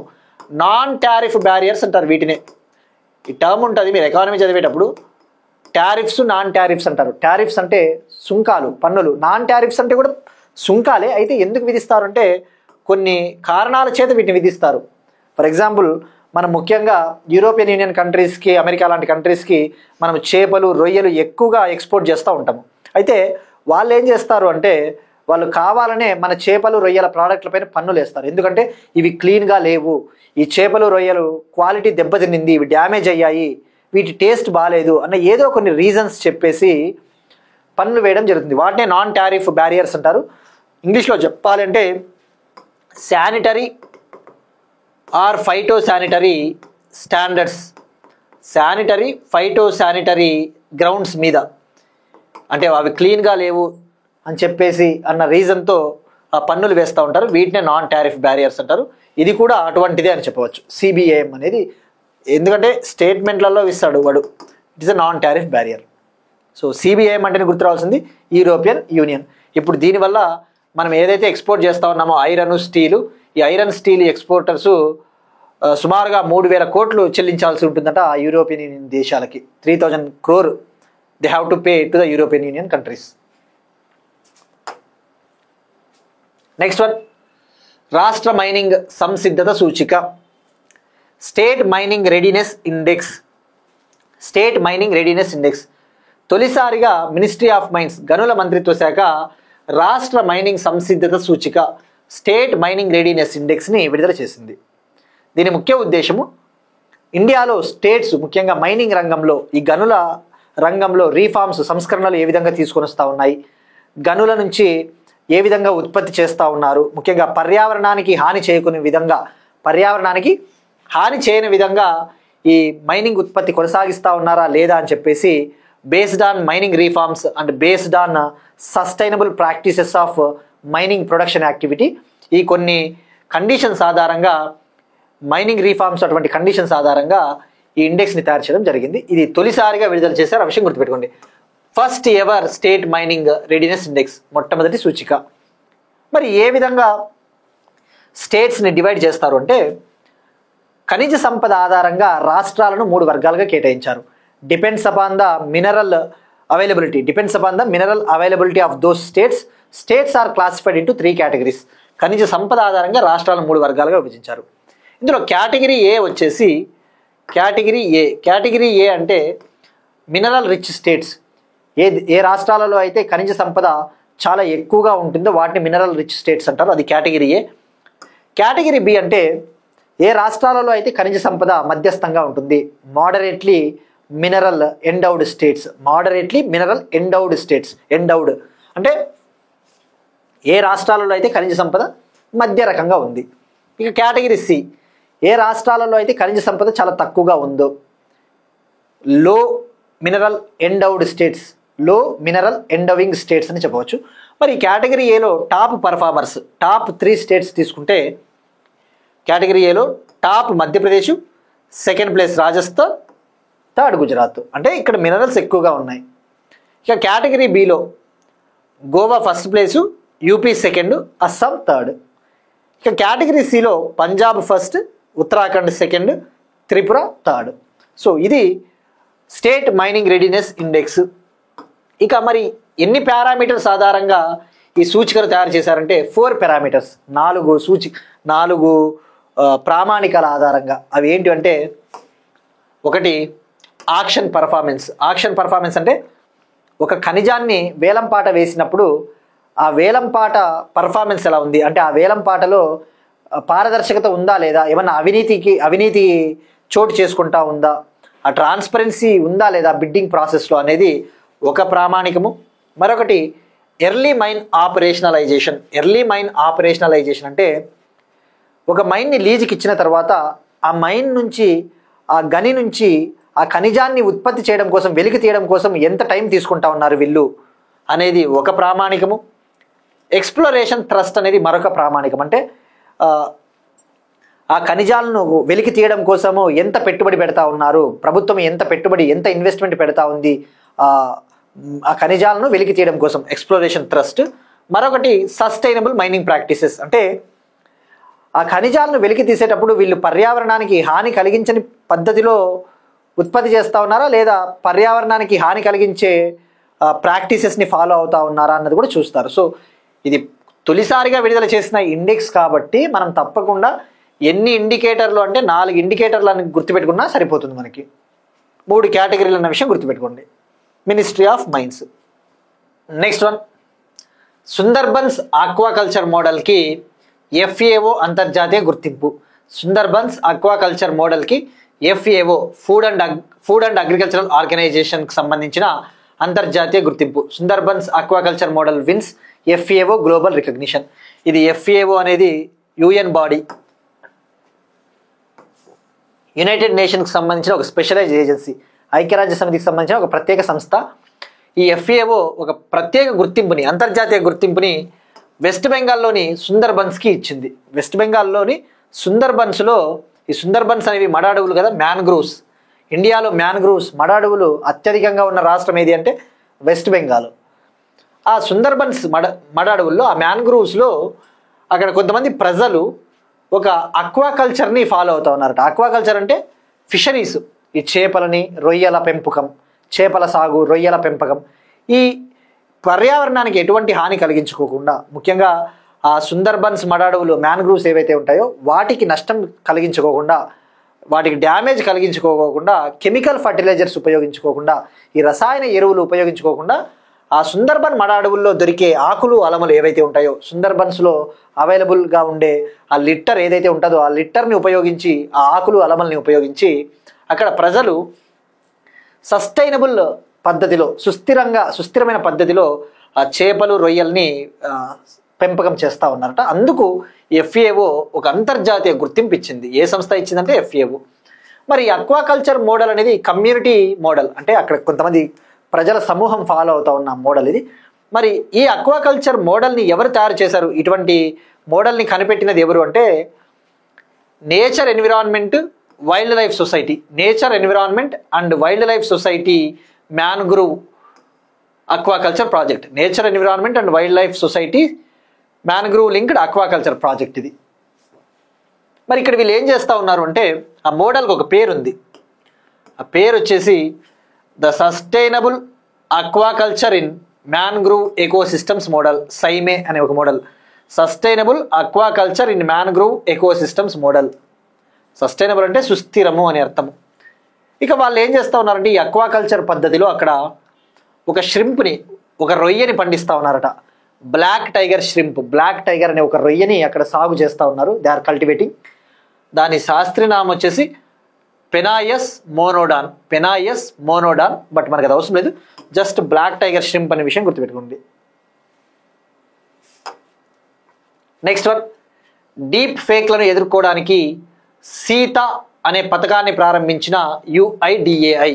నాన్ టారిఫ్ బ్యారియర్స్ అంటారు వీటినే. ఈ టర్మ్ ఉంటుంది మీరు ఎకానమీ చదివేటప్పుడు, టారిఫ్స్ నాన్ టారిఫ్స్ అంటారు. టారిఫ్స్ అంటే సుంకాలు, పన్నులు. నాన్ టారిఫ్స్ అంటే కూడా సుంకాలే, అయితే ఎందుకు విధిస్తారు అంటే కొన్ని కారణాల చేత వీటిని విధిస్తారు. ఫర్ ఎగ్జాంపుల్ మనం ముఖ్యంగా యూరోపియన్ యూనియన్ కంట్రీస్కి, అమెరికా లాంటి కంట్రీస్కి మనం చేపలు, రొయ్యలు ఎక్కువగా ఎక్స్పోర్ట్ చేస్తూ ఉంటాము. అయితే వాళ్ళు ఏం చేస్తారు అంటే వాళ్ళు కావాలనే మన చేపలు, రొయ్యల ప్రోడక్ట్లపైన పన్నులు వేస్తారు. ఎందుకంటే ఇవి క్లీన్గా లేవు, ఈ చేపలు, రొయ్యలు క్వాలిటీ దెబ్బతినింది, ఇవి డ్యామేజ్ అయ్యాయి, వీటి టేస్ట్ బాగాలేదు అన్న ఏదో కొన్ని రీజన్స్ చెప్పేసి పన్నులు వేయడం జరుగుతుంది. వాటినే నాన్ టారిఫ్ బ్యారియర్స్ అంటారు. ఇంగ్లీష్లో చెప్పాలంటే sanitary or phytosanitary standards, sanitary phytosanitary grounds మీద, అంటే అవి క్లీన్గా లేవు అని చెప్పేసి అన్న రీజన్తో ఆ పన్నులు వేస్తూ ఉంటారు. వీటినే నాన్ టారిఫ్ బ్యారియర్స్ అంటారు. ఇది కూడా అటువంటిదే అని చెప్పవచ్చు. సిబిఏఎం అనేది ఎందుకంటే స్టేట్మెంట్లలో ఇస్తాడు వాడు, it is a non tariff barrier. So CBAM అంటేనే గుర్తు రావాల్సింది యూరోపియన్ యూనియన్. ఇప్పుడు దీనివల్ల మనం ఏదైతే ఎక్స్పోర్ట్ చేస్తూ ఉన్నామో ఐరన్, స్టీలు, ఈ ఐరన్ స్టీల్ ఎక్స్పోర్టర్స్ సుమారుగా 3,000 కోట్లు చెల్లించాల్సి ఉంటుందట ఆ యూరోపియన్ యూనియన్ దేశాలకి. 3,000 crore they have to pay to the European union countries. Next one, రాష్ట్ర మైనింగ్ సంసిద్ధత సూచిక, state mining readiness index. State mining readiness index తొలిసారిగా మినిస్ట్రీ ఆఫ్ మైన్స్, గనుల మంత్రిత్వ శాఖ రాష్ట్ర మైనింగ్ సంసిద్ధత సూచిక, స్టేట్ మైనింగ్ రెడీనెస్ ఇండెక్స్ని విడుదల చేసింది. దీని ముఖ్య ఉద్దేశము ఇండియాలో స్టేట్స్ ముఖ్యంగా మైనింగ్ రంగంలో, ఈ గనుల రంగంలో రీఫార్మ్స్, సంస్కరణలు ఏ విధంగా తీసుకొని వస్తూ ఉన్నాయి, గనుల నుంచి ఏ విధంగా ఉత్పత్తి చేస్తూ ఉన్నారు, ముఖ్యంగా పర్యావరణానికి హాని చేయకునే విధంగా, పర్యావరణానికి హాని చేయని విధంగా ఈ మైనింగ్ ఉత్పత్తి కొనసాగిస్తూ ఉన్నారా లేదా అని చెప్పేసి based on mining reforms and based on sustainable practices of mining production activity, ఈ కొన్ని కండిషన్స్ ఆధారంగా, మైనింగ్ రీఫార్మ్స్ అటువంటి కండిషన్స్ ఆధారంగా ఈ ఇండెక్స్ని తయారు చేయడం జరిగింది. ఇది తొలిసారిగా విడుదల చేశారు, ఆ విషయం గుర్తుపెట్టుకోండి. First ever state mining readiness index, మొట్టమొదటి సూచిక. మరి ఏ విధంగా స్టేట్స్ని డివైడ్ చేస్తారు అంటే ఖనిజ సంపద ఆధారంగా రాష్ట్రాలను 3 వర్గాలుగా కేటాయించారు. Depends upon the mineral availability, depends upon the mineral availability of those states. States are classified into 3 categories. ఖనిజ సంపద ఆధారంగా రాష్ట్రాలను 3 వర్గాలుగా విభజించారు. ఇందులో కేటగిరీ ఏ వచ్చేసి, కేటగిరీ ఏ అంటే మినరల్ రిచ్ స్టేట్స్. ఏ రాష్ట్రాలలో అయితే ఖనిజ సంపద చాలా ఎక్కువగా ఉంటుందో వాటిని మినరల్ రిచ్ స్టేట్స్ అంటారు, అది కేటగిరీ ఏ. కేటగిరీ బి అంటే ఏ రాష్ట్రాలలో అయితే ఖనిజ సంపద మధ్యస్థంగా ఉంటుంది, moderately mineral endowed states. Moderately mineral endowed states, endowed అంటే ఏ రాష్ట్రాలలో అయితే ఖనిజ సంపద మధ్య రకంగా ఉంది. ఇక కేటగిరీ సి, ఏ రాష్ట్రాలలో అయితే ఖనిజ సంపద చాలా తక్కువగా ఉందో, లో మినరల్ ఎండౌడ్ స్టేట్స్, లో మినరల్ ఎండవింగ్ స్టేట్స్ అని చెప్పవచ్చు. మరి కేటగిరీ ఏలో టాప్ పర్ఫార్మర్స్, టాప్ 3 స్టేట్స్ తీసుకుంటే కేటగిరీ ఏలో top Madhya Pradesh, second place Rajasthan, third Gujarat, అంటే ఇక్కడ మినరల్స్ ఎక్కువగా ఉన్నాయి. ఇక category below Goa first place, UP second, Assam third. ఇక కేటగిరీ సిలో Punjab first, Uttarakhand second, Tripura third. So ఇది స్టేట్ మైనింగ్ రెడీనెస్ ఇండెక్స్. ఇక మరి ఎన్ని పారామీటర్స్ ఆధారంగా ఈ సూచికను తయారు చేశారంటే 4 పారామీటర్స్, 4 ప్రామాణికాల ఆధారంగా. అవి ఏంటి అంటే, ఒకటి ఆక్షన్ పర్ఫార్మెన్స్. ఆక్షన్ పర్ఫార్మెన్స్ అంటే ఒక ఖనిజాన్ని వేలంపాట వేసినప్పుడు ఆ వేలంపాట పర్ఫార్మెన్స్ ఎలా ఉంది, అంటే ఆ వేలంపాటలో పారదర్శకత ఉందా లేదా, ఏమన్నా అవినీతి చోటు చేసుకుంటా ఉందా, ఆ ట్రాన్స్పరెన్సీ ఉందా లేదా బిడ్డింగ్ ప్రాసెస్లో అనేది ఒక ప్రామాణికము. మరొకటి ఎర్లీ మైన్ ఆపరేషనలైజేషన్. ఎర్లీ మైన్ ఆపరేషనలైజేషన్ అంటే ఒక మైన్ని లీజుకి ఇచ్చిన తర్వాత ఆ మైన్ నుంచి, ఆ గని నుంచి ఆ ఖనిజాన్ని ఉత్పత్తి చేయడం కోసం, వెలికి తీయడం కోసం ఎంత టైం తీసుకుంటా ఉన్నారు వీళ్ళు అనేది ఒక ప్రామాణికము, ఎక్స్ప్లోరేషన్ ట్రస్ట్ అనేది మరొక ప్రామాణికం. అంటే ఆ ఖనిజాలను వెలికి తీయడం కోసము ఎంత పెట్టుబడి పెడతా ఉన్నారు, ప్రభుత్వం ఎంత ఇన్వెస్ట్మెంట్ పెడతా ఉంది ఆ ఖనిజాలను వెలికి తీయడం కోసం, ఎక్స్ప్లోరేషన్ ట్రస్ట్. మరొకటి సస్టైనబుల్ మైనింగ్ ప్రాక్టీసెస్, అంటే ఆ ఖనిజాలను వెలికి తీసేటప్పుడు వీళ్ళు పర్యావరణానికి హాని కలిగించని పద్ధతిలో ఉత్పత్తి చేస్తూ ఉన్నారా లేదా పర్యావరణానికి హాని కలిగించే ప్రాక్టీసెస్ని ఫాలో అవుతా ఉన్నారా అన్నది కూడా చూస్తారు. సో ఇది తొలిసారిగా విడుదల చేసిన ఇండెక్స్ కాబట్టి మనం తప్పకుండా ఎన్ని ఇండికేటర్లు అంటే 4 ఇండికేటర్లను గుర్తుపెట్టుకున్నా సరిపోతుంది. మనకి 3 కేటగిరీలు అన్న విషయం గుర్తుపెట్టుకోండి. Ministry of mines. Next one, Sundarbans aquaculture మోడల్కి FAO అంతర్జాతీయ గుర్తింపు. సుందర్బన్స్ ఆక్వాకల్చర్ మోడల్కి FAO ఫుడ్ అండ్ అగ్రికల్చరల్ ఆర్గనైజేషన్కి సంబంధించిన అంతర్జాతీయ గుర్తింపు. Sundarbans aquaculture model wins FAO global recognition. ఇది FAO అనేది UN బాడీ, యునైటెడ్ నేషన్స్కి సంబంధించిన ఒక స్పెషలైజ్డ్ ఏజెన్సీ, ఐక్యరాజ్య సమితికి సంబంధించిన ఒక ప్రత్యేక సంస్థ. ఈ FAO ఒక ప్రత్యేక గుర్తింపుని, అంతర్జాతీయ గుర్తింపుని వెస్ట్ బెంగాల్లోని సుందర్బన్స్కి ఇచ్చింది. వెస్ట్ బెంగాల్లోని సుందర్బన్స్లో, ఈ సుందర్బన్స్ అనేవి మడ అడవులు కదా, మ్యాన్గ్రూవ్స్. ఇండియాలో మ్యాన్గ్రూవ్స్ మడ అడవులు అత్యధికంగా ఉన్న రాష్ట్రం ఏది అంటే వెస్ట్ బెంగాల్. ఆ సుందర్బన్స్ మడ అడవుల్లో, ఆ మ్యాన్గ్రూవ్స్లో అక్కడ కొంతమంది ప్రజలు ఒక అక్వాకల్చర్ని ఫాలో అవుతా ఉన్నారట. అక్వాకల్చర్ అంటే ఫిషరీస్, ఈ చేపలని, రొయ్యల పెంపకం, చేపల సాగు, రొయ్యల పెంపకం. ఈ పర్యావరణానికి ఎటువంటి హాని కలిగించుకోకుండా, ముఖ్యంగా ఆ సుందర్బన్స్ మడ అడవులు మ్యాన్గ్రూవ్స్ ఏవైతే ఉంటాయో వాటికి నష్టం కలిగించుకోకుండా, వాటికి డ్యామేజ్ కలిగించుకోకుండా, కెమికల్ ఫర్టిలైజర్స్ ఉపయోగించుకోకుండా, ఈ రసాయన ఎరువులు ఉపయోగించుకోకుండా ఆ సుందర్బన్ మడ అడవుల్లో దొరికే ఆకులు అలములు ఏవైతే ఉంటాయో, సుందర్బన్స్లో అవైలబుల్గా ఉండే ఆ లిట్టర్ ఏదైతే ఉంటుందో ఆ లిట్టర్ని ఉపయోగించి, ఆ ఆకులు అలమల్ని ఉపయోగించి అక్కడ ప్రజలు సస్టైనబుల్ పద్ధతిలో, సుస్థిరమైన పద్ధతిలో ఆ చేపలు, రొయ్యల్ని పెంపకం చేస్తూ ఉన్నారట. అందుకు FAO ఒక అంతర్జాతీయ గుర్తింపు ఇచ్చింది. ఏ సంస్థ ఇచ్చిందంటే FAO. మరి అక్వాకల్చర్ మోడల్ అనేది కమ్యూనిటీ మోడల్, అంటే అక్కడ కొంతమంది ప్రజల సమూహం ఫాలో అవుతా ఉన్న మోడల్ ఇది. మరి ఈ అక్వాకల్చర్ మోడల్ని ఎవరు తయారు చేశారు? ఇటువంటి మోడల్ని కనిపెట్టినది ఎవరు అంటే nature environment wild life society. Nature environment and wild life society mangrove aquaculture project. Nature environment and wild life society mangrove linked aquaculture project ఇది. మరి ఇక్కడ వీళ్ళు ఏం చేస్తూ ఉన్నారు అంటే, ఆ మోడల్కి ఒక పేరు ఉంది. ఆ పేరు వచ్చేసి the sustainable aquaculture in mangrove ecosystems model, SAIME అనే ఒక model. Sustainable aquaculture in mangrove ecosystems model. Sustainable అంటే సుస్థిరము అని అర్థము. ఇక వాళ్ళు ఏం చేస్తూ ఉన్నారంటే, ఈ అక్వాకల్చర్ పద్ధతిలో అక్కడ ఒక ష్రింప్ని, ఒక రొయ్యని పండిస్తూ ఉన్నారట. Black tiger shrimp, black tiger అనే ఒక రొయ్యని అక్కడ సాగు చేస్తూ ఉన్నారు. They are cultivating. దాని శాస్త్రీయనామం వచ్చేసి penaeus monodon. Penaeus monodon, but మనకు అది అవసరం లేదు. జస్ట్ బ్లాక్ టైగర్ ష్రింప్ అనే విషయం గుర్తుపెట్టుకోండి. నెక్స్ట్ వన్, డీప్ ఫేక్లను ఎదుర్కోవడానికి సీత అనే పథకాన్ని ప్రారంభించిన UIDAI.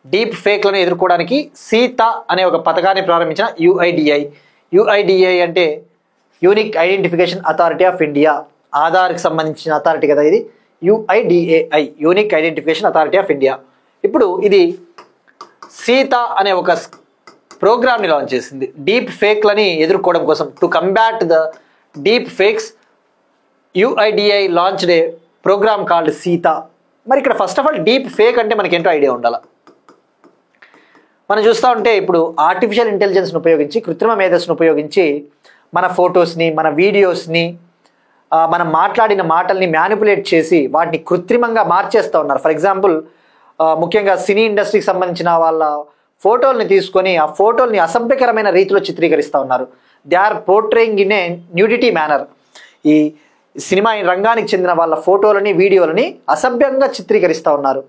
డీప్ ఫేక్లను ఎదుర్కోవడానికి సీత అనే ఒక పథకాన్ని ప్రారంభించిన UIDAI అంటే unique identification authority of India. ఆధార్కి సంబంధించిన అథారిటీ కదా ఇది. UIDAI, unique identification authority of India. ఇప్పుడు ఇది సీత అనే ఒక ప్రోగ్రామ్ని లాంచ్ చేసింది డీప్ ఫేక్లని ఎదుర్కోవడం కోసం. To combat the deep fakes UIDAI launched a program called Sita. మరి ఇక్కడ first of all deep fake అంటే మనకి ఏంటో ఐడియా ఉండాలి. మనం చూస్తూ ఉంటే ఇప్పుడు ఆర్టిఫిషియల్ ఇంటెలిజెన్స్ను ఉపయోగించి, కృత్రిమ మేధస్సును ఉపయోగించి మన ఫొటోస్ని, మన వీడియోస్ని, మనం మాట్లాడిన మాటల్ని మ్యానిపులేట్ చేసి వాటిని కృత్రిమంగా మార్చేస్తూ ఉన్నారు. ఫర్ ఎగ్జాంపుల్, ముఖ్యంగా సినీ ఇండస్ట్రీకి సంబంధించిన వాళ్ళ ఫోటోల్ని తీసుకొని ఆ ఫోటోల్ని అసభ్యకరమైన రీతిలో చిత్రీకరిస్తూ ఉన్నారు. They are portraying in a nudity manner. ఈ సినిమా రంగానికి చెందిన వాళ్ళ ఫోటోలని, వీడియోలని అసభ్యంగా చిత్రీకరిస్తూ ఉన్నారు.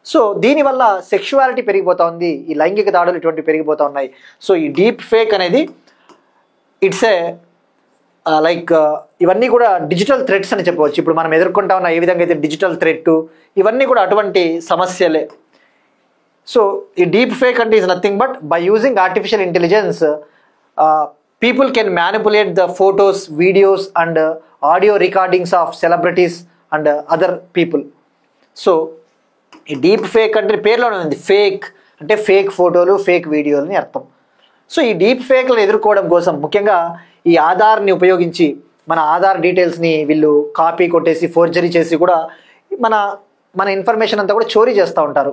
సో దీనివల్ల సెక్షువాలిటీ పెరిగిపోతూ ఉంది, ఈ లైంగిక దాడులు ఇటువంటివి పెరిగిపోతూ ఉన్నాయి. సో ఈ డీప్ ఫేక్ అనేది ఇట్స్ ఏ లైక్ ఇవన్నీ కూడా డిజిటల్ థ్రెట్స్ అని చెప్పవచ్చు. ఇప్పుడు మనం ఎదుర్కొంటా ఉన్న ఏ విధంగా అయితే డిజిటల్ థ్రెట్, ఇవన్నీ కూడా అటువంటి సమస్యలే. సో ఈ డీప్ ఫేక్ అంటే is nothing but by using artificial intelligence people can manipulate the photos, videos and audio recordings of celebrities and other people. So ఈ డీప్ ఫేక్ అంటే పేరులోనే ఉంది, ఫేక్ అంటే ఫేక్ ఫోటోలు, ఫేక్ వీడియోలని అర్థం. సో ఈ డీప్ ఫేక్లను ఎదుర్కోవడం కోసం ముఖ్యంగా ఈ ఆధార్ని ఉపయోగించి మన ఆధార్ డీటెయిల్స్ని వీళ్ళు కాపీ కొట్టేసి ఫోర్జరీ చేసి కూడా మన ఇన్ఫర్మేషన్ అంతా కూడా చోరీ చేస్తూ ఉంటారు.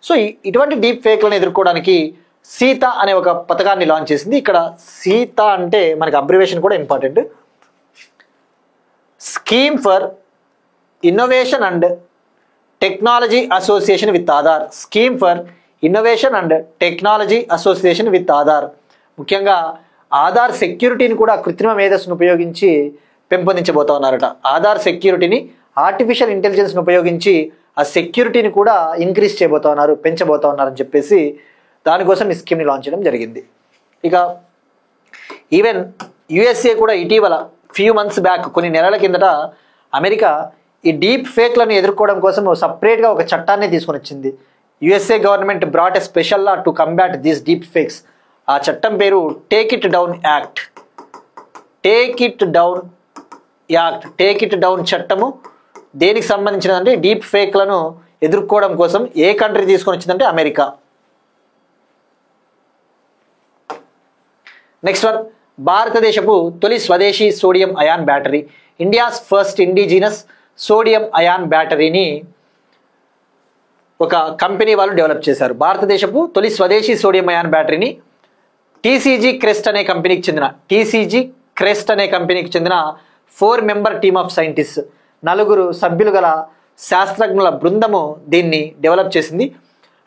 సో ఇటువంటి డీప్ ఫేక్లను ఎదుర్కోవడానికి సీత అనే ఒక పథకాన్ని లాంచ్ చేసింది. ఇక్కడ సీత అంటే మనకి అబ్రివేషన్ కూడా important, scheme for innovation and technology association with Aadhaar. Scheme for innovation and technology association with Aadhaar. ముఖ్యంగా ఆధార్ సెక్యూరిటీని కూడా కృత్రిమ మేధస్సును ఉపయోగించి పెంపొందించబోతా ఉన్నారట. ఆధార్ సెక్యూరిటీని ఆర్టిఫిషియల్ ఇంటెలిజెన్స్ను ఉపయోగించి ఆ సెక్యూరిటీని కూడా ఇంక్రీజ్ చేయబోతా ఉన్నారు, పెంచబోతా ఉన్నారని చెప్పేసి దానికోసం ఈ స్కీమ్ని లాంచ్ చేయడం జరిగింది. ఇక ఈవెన్ యుఎస్ఏ కూడా ఇటీవల ఫ్యూ మంత్స్ బ్యాక్, కొన్ని నెలల కిందట అమెరికా ఈ డీప్ ఫేక్లను ఎదుర్కోవడం కోసం సపరేట్గా ఒక చట్టాన్ని తీసుకొని వచ్చింది. USA government brought a special law to combat these deep fakes. ఆ చట్టం పేరు take it down act. Take it down act, take it down చట్టము దేనికి సంబంధించినదంటే డీప్ ఫేక్లను ఎదుర్కోవడం కోసం ఏ కంట్రీ తీసుకొని వచ్చిందంటే అమెరికా. నెక్స్ట్ వన్, భారతదేశపు తొలి స్వదేశీ sodium ion battery. India's first indigenous sodium ion బ్యాటరీని ఒక కంపెనీ వాళ్ళు డెవలప్ చేశారు. భారతదేశపు తొలి స్వదేశీ సోడియం అయాన్ బ్యాటరీని టీసీజీ క్రెస్ట్ అనే కంపెనీకి చెందిన 4 మెంబర్ టీమ్ ఆఫ్ సైంటిస్ట్, 4 సభ్యులు గల శాస్త్రజ్ఞుల బృందము దీన్ని డెవలప్ చేసింది.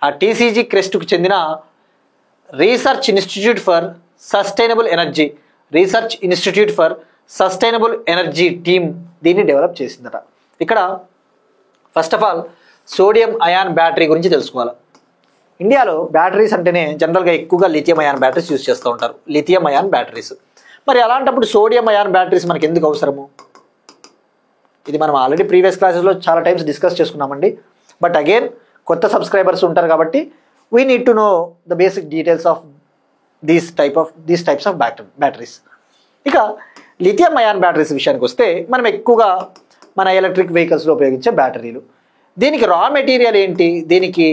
ఆ టీసీజీ క్రెస్ట్కు చెందిన research institute for sustainable energy team దీన్ని డెవలప్ చేసిందట. ఇక్కడ first of all sodium ion battery గురించి తెలుసుకోవాలి. ఇండియాలో బ్యాటరీస్ అంటేనే జనరల్గా ఎక్కువగా లిథియం అయాన్ బ్యాటరీస్ యూజ్ చేస్తూ ఉంటారు, లిథియం అయాన్ బ్యాటరీస్. మరి అలాంటప్పుడు సోడియం అయాన్ బ్యాటరీస్ మనకి ఎందుకు అవసరము? ఇది మనం ఆల్రెడీ ప్రీవియస్ క్లాసెస్లో చాలా టైమ్స్ డిస్కస్ చేసుకున్నామండి. బట్ అగైన్ కొత్త సబ్స్క్రైబర్స్ ఉంటారు కాబట్టి we need to know the basic details of these types of batteries. ఇక లిథియం అయాన్ బ్యాటరీస్ విషయానికి వస్తే మనం ఎక్కువగా మన ఎలక్ట్రిక్ వెహికల్స్లో ఉపయోగించే బ్యాటరీలు. దీనికి రా మెటీరియల్ ఏంటి? దీనికి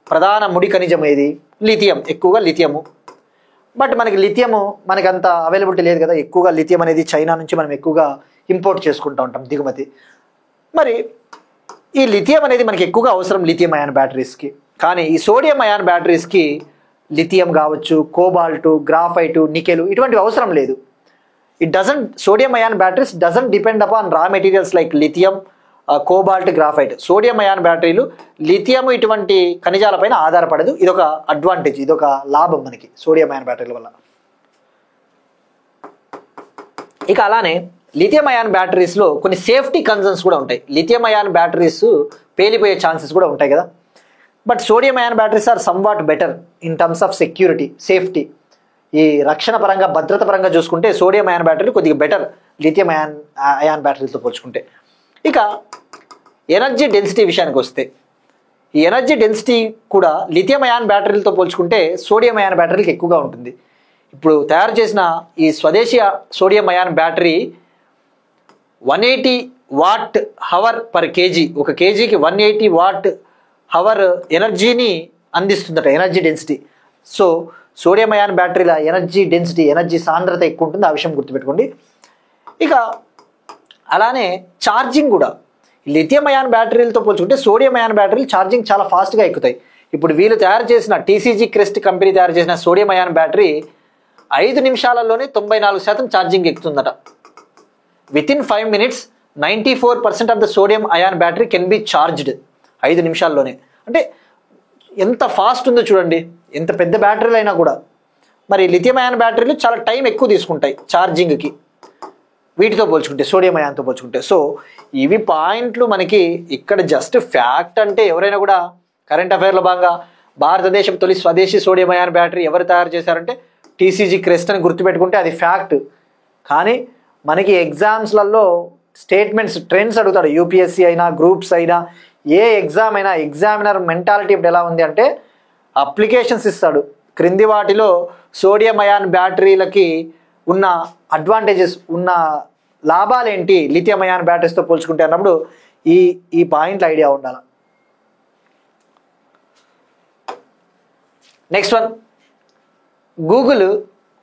ప్రధాన ముడి ఖనిజం ఏది? లిథియం, ఎక్కువగా లిథియము. బట్ మనకి లిథియము మనకంత అవైలబిలిటీ లేదు కదా. ఎక్కువగా లిథియం అనేది చైనా నుంచి మనం ఎక్కువగా ఇంపోర్ట్ చేసుకుంటూ ఉంటాం, దిగుమతి. మరి ఈ లిథియం అనేది మనకి ఎక్కువగా అవసరం లిథియం అయాన్ బ్యాటరీస్కి. కానీ ఈ సోడియం అయాన్ బ్యాటరీస్కి లిథియం కావచ్చు, కోబాల్టు, గ్రాఫైటు, నికెలు ఇటువంటివి అవసరం లేదు. Sodium ion batteries doesn't depend upon raw materials like lithium, cobalt, graphite. Sodium ion బ్యాటరీలు లిథియం ఇటువంటి ఖనిజాలపైన ఆధారపడదు. ఇదొక అడ్వాంటేజ్, ఇదొక లాభం మనకి సోడియం అయాన్ బ్యాటరీల వల్ల. ఇక అలానే లిథియం అయాన్ బ్యాటరీస్లో కొన్ని సేఫ్టీ కన్సర్న్స్ కూడా ఉంటాయి. లిథియం అయాన్ బ్యాటరీస్ పేలిపోయే ఛాన్సెస్ కూడా ఉంటాయి కదా. But sodium ion batteries are somewhat better in terms of security, safety. ఈ రక్షణ పరంగా, భద్రత పరంగా చూసుకుంటే సోడియం అయాన్ బ్యాటరీ కొద్దిగా బెటర్ లిథియం అయాన్ బ్యాటరీలతో పోల్చుకుంటే. ఇక ఎనర్జీ డెన్సిటీ విషయానికి వస్తే ఈ ఎనర్జీ డెన్సిటీ కూడా లిథియం అయాన్ బ్యాటరీలతో పోల్చుకుంటే సోడియం అయాన్ బ్యాటరీలకు ఎక్కువగా ఉంటుంది. ఇప్పుడు తయారు చేసిన ఈ స్వదేశీ sodium ion battery 180 watt hour per KG, ఒక కేజీకి 180 వాట్ హవర్ ఎనర్జీని అందిస్తుందట, energy density. So sodium ion బ్యాటరీల ఎనర్జీ డెన్సిటీ, ఎనర్జీ సాంద్రత ఎక్కువ ఉంటుంది, ఆ విషయం గుర్తుపెట్టుకోండి. ఇక అలానే ఛార్జింగ్ కూడా లిథియం అయాన్ బ్యాటరీలతో పోల్చుకుంటే సోడియం అయాన్ బ్యాటరీలు ఛార్జింగ్ చాలా ఫాస్ట్గా ఎక్కుతాయి. ఇప్పుడు వీళ్ళు తయారు చేసిన టీసీజీ క్రెస్ట్ కంపెనీ తయారు చేసిన సోడియం అయాన్ బ్యాటరీ 5 నిమిషాలలోనే 94% ఛార్జింగ్ ఎక్కుతుందట. Within 5 minutes 94% of the sodium ion battery can be charged 5 నిమిషాల్లోనే. అంటే ఎంత ఫాస్ట్ ఉందో చూడండి, ఎంత పెద్ద బ్యాటరీలు అయినా కూడా. మరి లిథియం అయాన్ బ్యాటరీలు చాలా టైం ఎక్కువ తీసుకుంటాయి ఛార్జింగ్కి వీటితో పోల్చుకుంటే, సోడియం అయాన్తో పోల్చుకుంటే. సో ఇవి పాయింట్లు మనకి ఇక్కడ. జస్ట్ ఫ్యాక్ట్ అంటే ఎవరైనా కూడా కరెంట్ అఫైర్లో భాగంగా భారతదేశం తొలి స్వదేశీ సోడియం అయాన్ బ్యాటరీ ఎవరు తయారు చేశారంటే టీసీజీ క్రెస్ట్ అని గుర్తుపెట్టుకుంటే అది ఫ్యాక్ట్. కానీ మనకి ఎగ్జామ్స్లలో స్టేట్మెంట్స్, ట్రెండ్స్ అడుగుతాడు. యూపీఎస్సీ అయినా, గ్రూప్స్ అయినా, ఏ ఎగ్జామ్ అయినా ఎగ్జామినర్ మెంటాలిటీ ఇప్పుడు ఎలా ఉంది అంటే అప్లికేషన్స్ ఇస్తాడు. క్రింది వాటిలో సోడియం అయాన్ బ్యాటరీలకి ఉన్న అడ్వాంటేజెస్, ఉన్న లాభాలు ఏంటి లిథియం అయాన్ బ్యాటరీస్తో పోల్చుకుంటే అన్నప్పుడు ఈ పాయింట్లు ఐడియా ఉండాలి. నెక్స్ట్ వన్, గూగుల్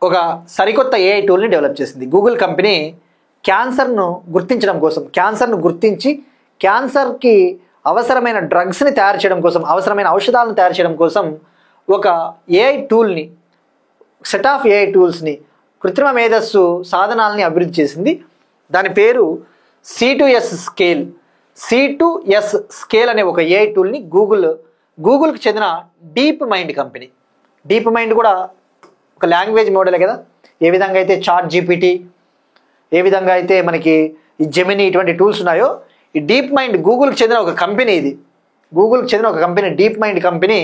ఒక సరికొత్త ఏఐ టూల్ని డెవలప్ చేసింది. గూగుల్ కంపెనీ క్యాన్సర్ను గుర్తించడం కోసం, క్యాన్సర్ను గుర్తించి క్యాన్సర్కి అవసరమైన డ్రగ్స్ని తయారు చేయడం కోసం, అవసరమైన ఔషధాలను తయారు చేయడం కోసం ఒక ఏఐ టూల్ని, సెట్ ఆఫ్ ఏఐ టూల్స్ని, కృత్రిమ మేధస్సు సాధనాలని అభివృద్ధి చేసింది. దాని పేరు C2S స్కేల్. C2S స్కేల్ అనే ఒక ఏఐ టూల్ని గూగుల్కి చెందిన deep mind company. Deep mind కూడా ఒక లాంగ్వేజ్ మోడలే కదా. ఏ విధంగా అయితే చాట్ జీపీటీ, ఏ విధంగా అయితే మనకి ఈ జెమినీ ఇటువంటి టూల్స్ ఉన్నాయో, ఈ డీప్ మైండ్ గూగుల్కి చెందిన ఒక కంపెనీ. ఇది గూగుల్కి చెందిన ఒక కంపెనీ, డీప్ మైండ్ కంపెనీ.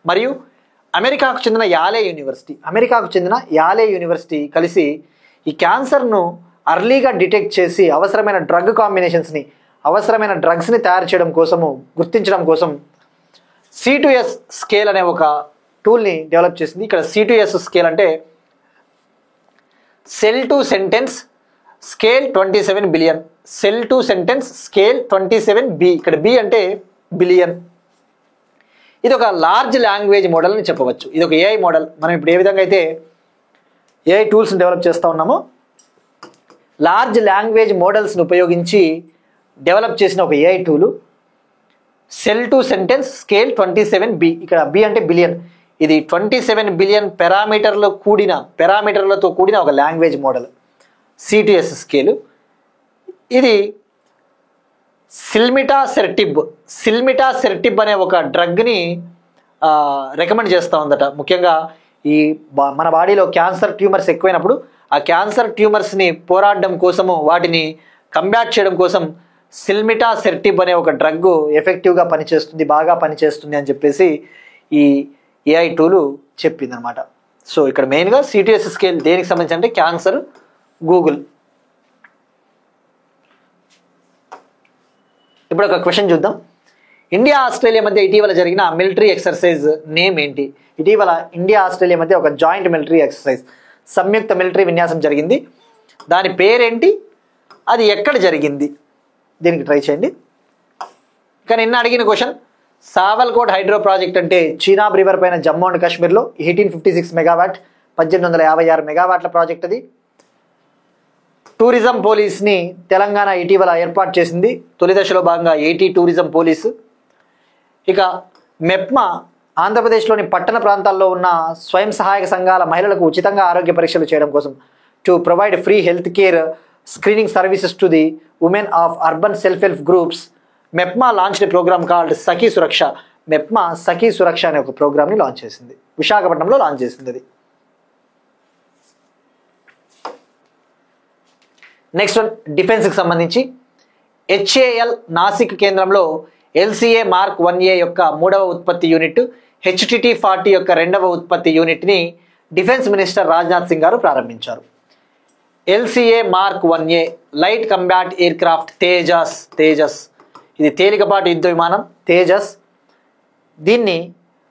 మరియు అమెరికాకు చెందిన యాలే యూనివర్సిటీ కలిసి ఈ క్యాన్సర్ను అర్లీగా డిటెక్ట్ చేసి అవసరమైన డ్రగ్ కాంబినేషన్స్ని, అవసరమైన డ్రగ్స్ని తయారు చేయడం కోసము, గుర్తించడం కోసం C2S స్కేల్ అనే ఒక టూల్ని డెవలప్ చేసింది. ఇక్కడ C2S స్కేల్ అంటే cell to sentence scale 27 billion, cell to sentence scale 27B. ఇక్కడ B అంటే బిలియన్. ఇది ఒక లార్జ్ లాంగ్వేజ్ మోడల్ అని చెప్పవచ్చు. ఇది ఒక ఏఐ మోడల్. మనం ఇప్పుడు ఏ విధంగా అయితే ఏఐ టూల్స్ని డెవలప్ చేస్తూ ఉన్నామో, లార్జ్ లాంగ్వేజ్ మోడల్స్ని ఉపయోగించి డెవలప్ చేసిన ఒక AI tool cell to sentence scale 27B. ఇక్కడ B అంటే బిలియన్. ఇది 27 బిలియన్ పెరామీటర్లతో కూడిన ఒక లాంగ్వేజ్ మోడల్ C2S స్కేలు. ఇది సిల్మిటాసెర్టిబ్ అనే ఒక డ్రగ్ని రికమెండ్ చేస్తూ ఉందట. ముఖ్యంగా మన బాడీలో క్యాన్సర్ ట్యూమర్స్ ఎక్కువైనప్పుడు ఆ క్యాన్సర్ ట్యూమర్స్ని పోరాడడం కోసము, వాటిని కంబ్యాట్ చేయడం కోసం సిల్మిటాసెర్టిబ్ అనే ఒక డ్రగ్ ఎఫెక్టివ్గా పనిచేస్తుంది, బాగా పనిచేస్తుంది అని చెప్పేసి ఈ ఏఐ టూలు చెప్పింది అనమాట. సో ఇక్కడ మెయిన్గా C2S స్కేల్ దేనికి సంబంధించి అంటే క్యాన్సర్, గూగుల్. ఇప్పుడు ఒక క్వశ్చన్ చూద్దాం. ఇండియా ఆస్ట్రేలియా మధ్య ఇటీవల జరిగిన మిలిటరీ ఎక్సర్సైజ్ నేమ్ ఏంటి? ఇటీవల ఇండియా ఆస్ట్రేలియా మధ్య ఒక జాయింట్ మిలిటరీ ఎక్సర్సైజ్, సంయుక్త మిలిటరీ విన్యాసం జరిగింది. దాని పేరేంటి, అది ఎక్కడ జరిగింది? దీనికి ట్రై చేయండి. ఇక నిన్న అడిగిన క్వశ్చన్, సావల్కోట్ హైడ్రో ప్రాజెక్ట్ అంటే చీనాబ్ రివర్ పైన జమ్మూ అండ్ కాశ్మీర్లో 1856 మెగావాట్, 1856 మెగావాట్ల ప్రాజెక్ట్. అది టూరిజం పోలీస్ని తెలంగాణ ఇటీవల ఏర్పాటు చేసింది. తొలి దశలో భాగంగా 80 టూరిజం పోలీసు. ఇక మెప్మా ఆంధ్రప్రదేశ్లోని పట్టణ ప్రాంతాల్లో ఉన్న స్వయం సహాయక సంఘాల మహిళలకు ఉచితంగా ఆరోగ్య పరీక్షలు చేయడం కోసం to provide free health care screening services to the women of urban self help groups. MEPMA launched program called Sakhi Suraksha. MEPMA Sakhi Suraksha అనే ఒక ప్రోగ్రామ్ని లాంచ్ చేసింది, విశాఖపట్నంలో లాంచ్ చేసింది అది. నెక్స్ట్ వన్, డిఫెన్స్కి సంబంధించి HAL నాసిక్ కేంద్రంలో LCA Mark 1A యొక్క 3వ ఉత్పత్తి యూనిట్, HTT-40 యొక్క 2వ ఉత్పత్తి యూనిట్ని డిఫెన్స్ మినిస్టర్ రాజ్నాథ్ సింగ్ గారు ప్రారంభించారు. LCA Mark 1A light combat air craft Tejas. ఇది తేలికపాటి యుద్ధ విమానం తేజస్. దీన్ని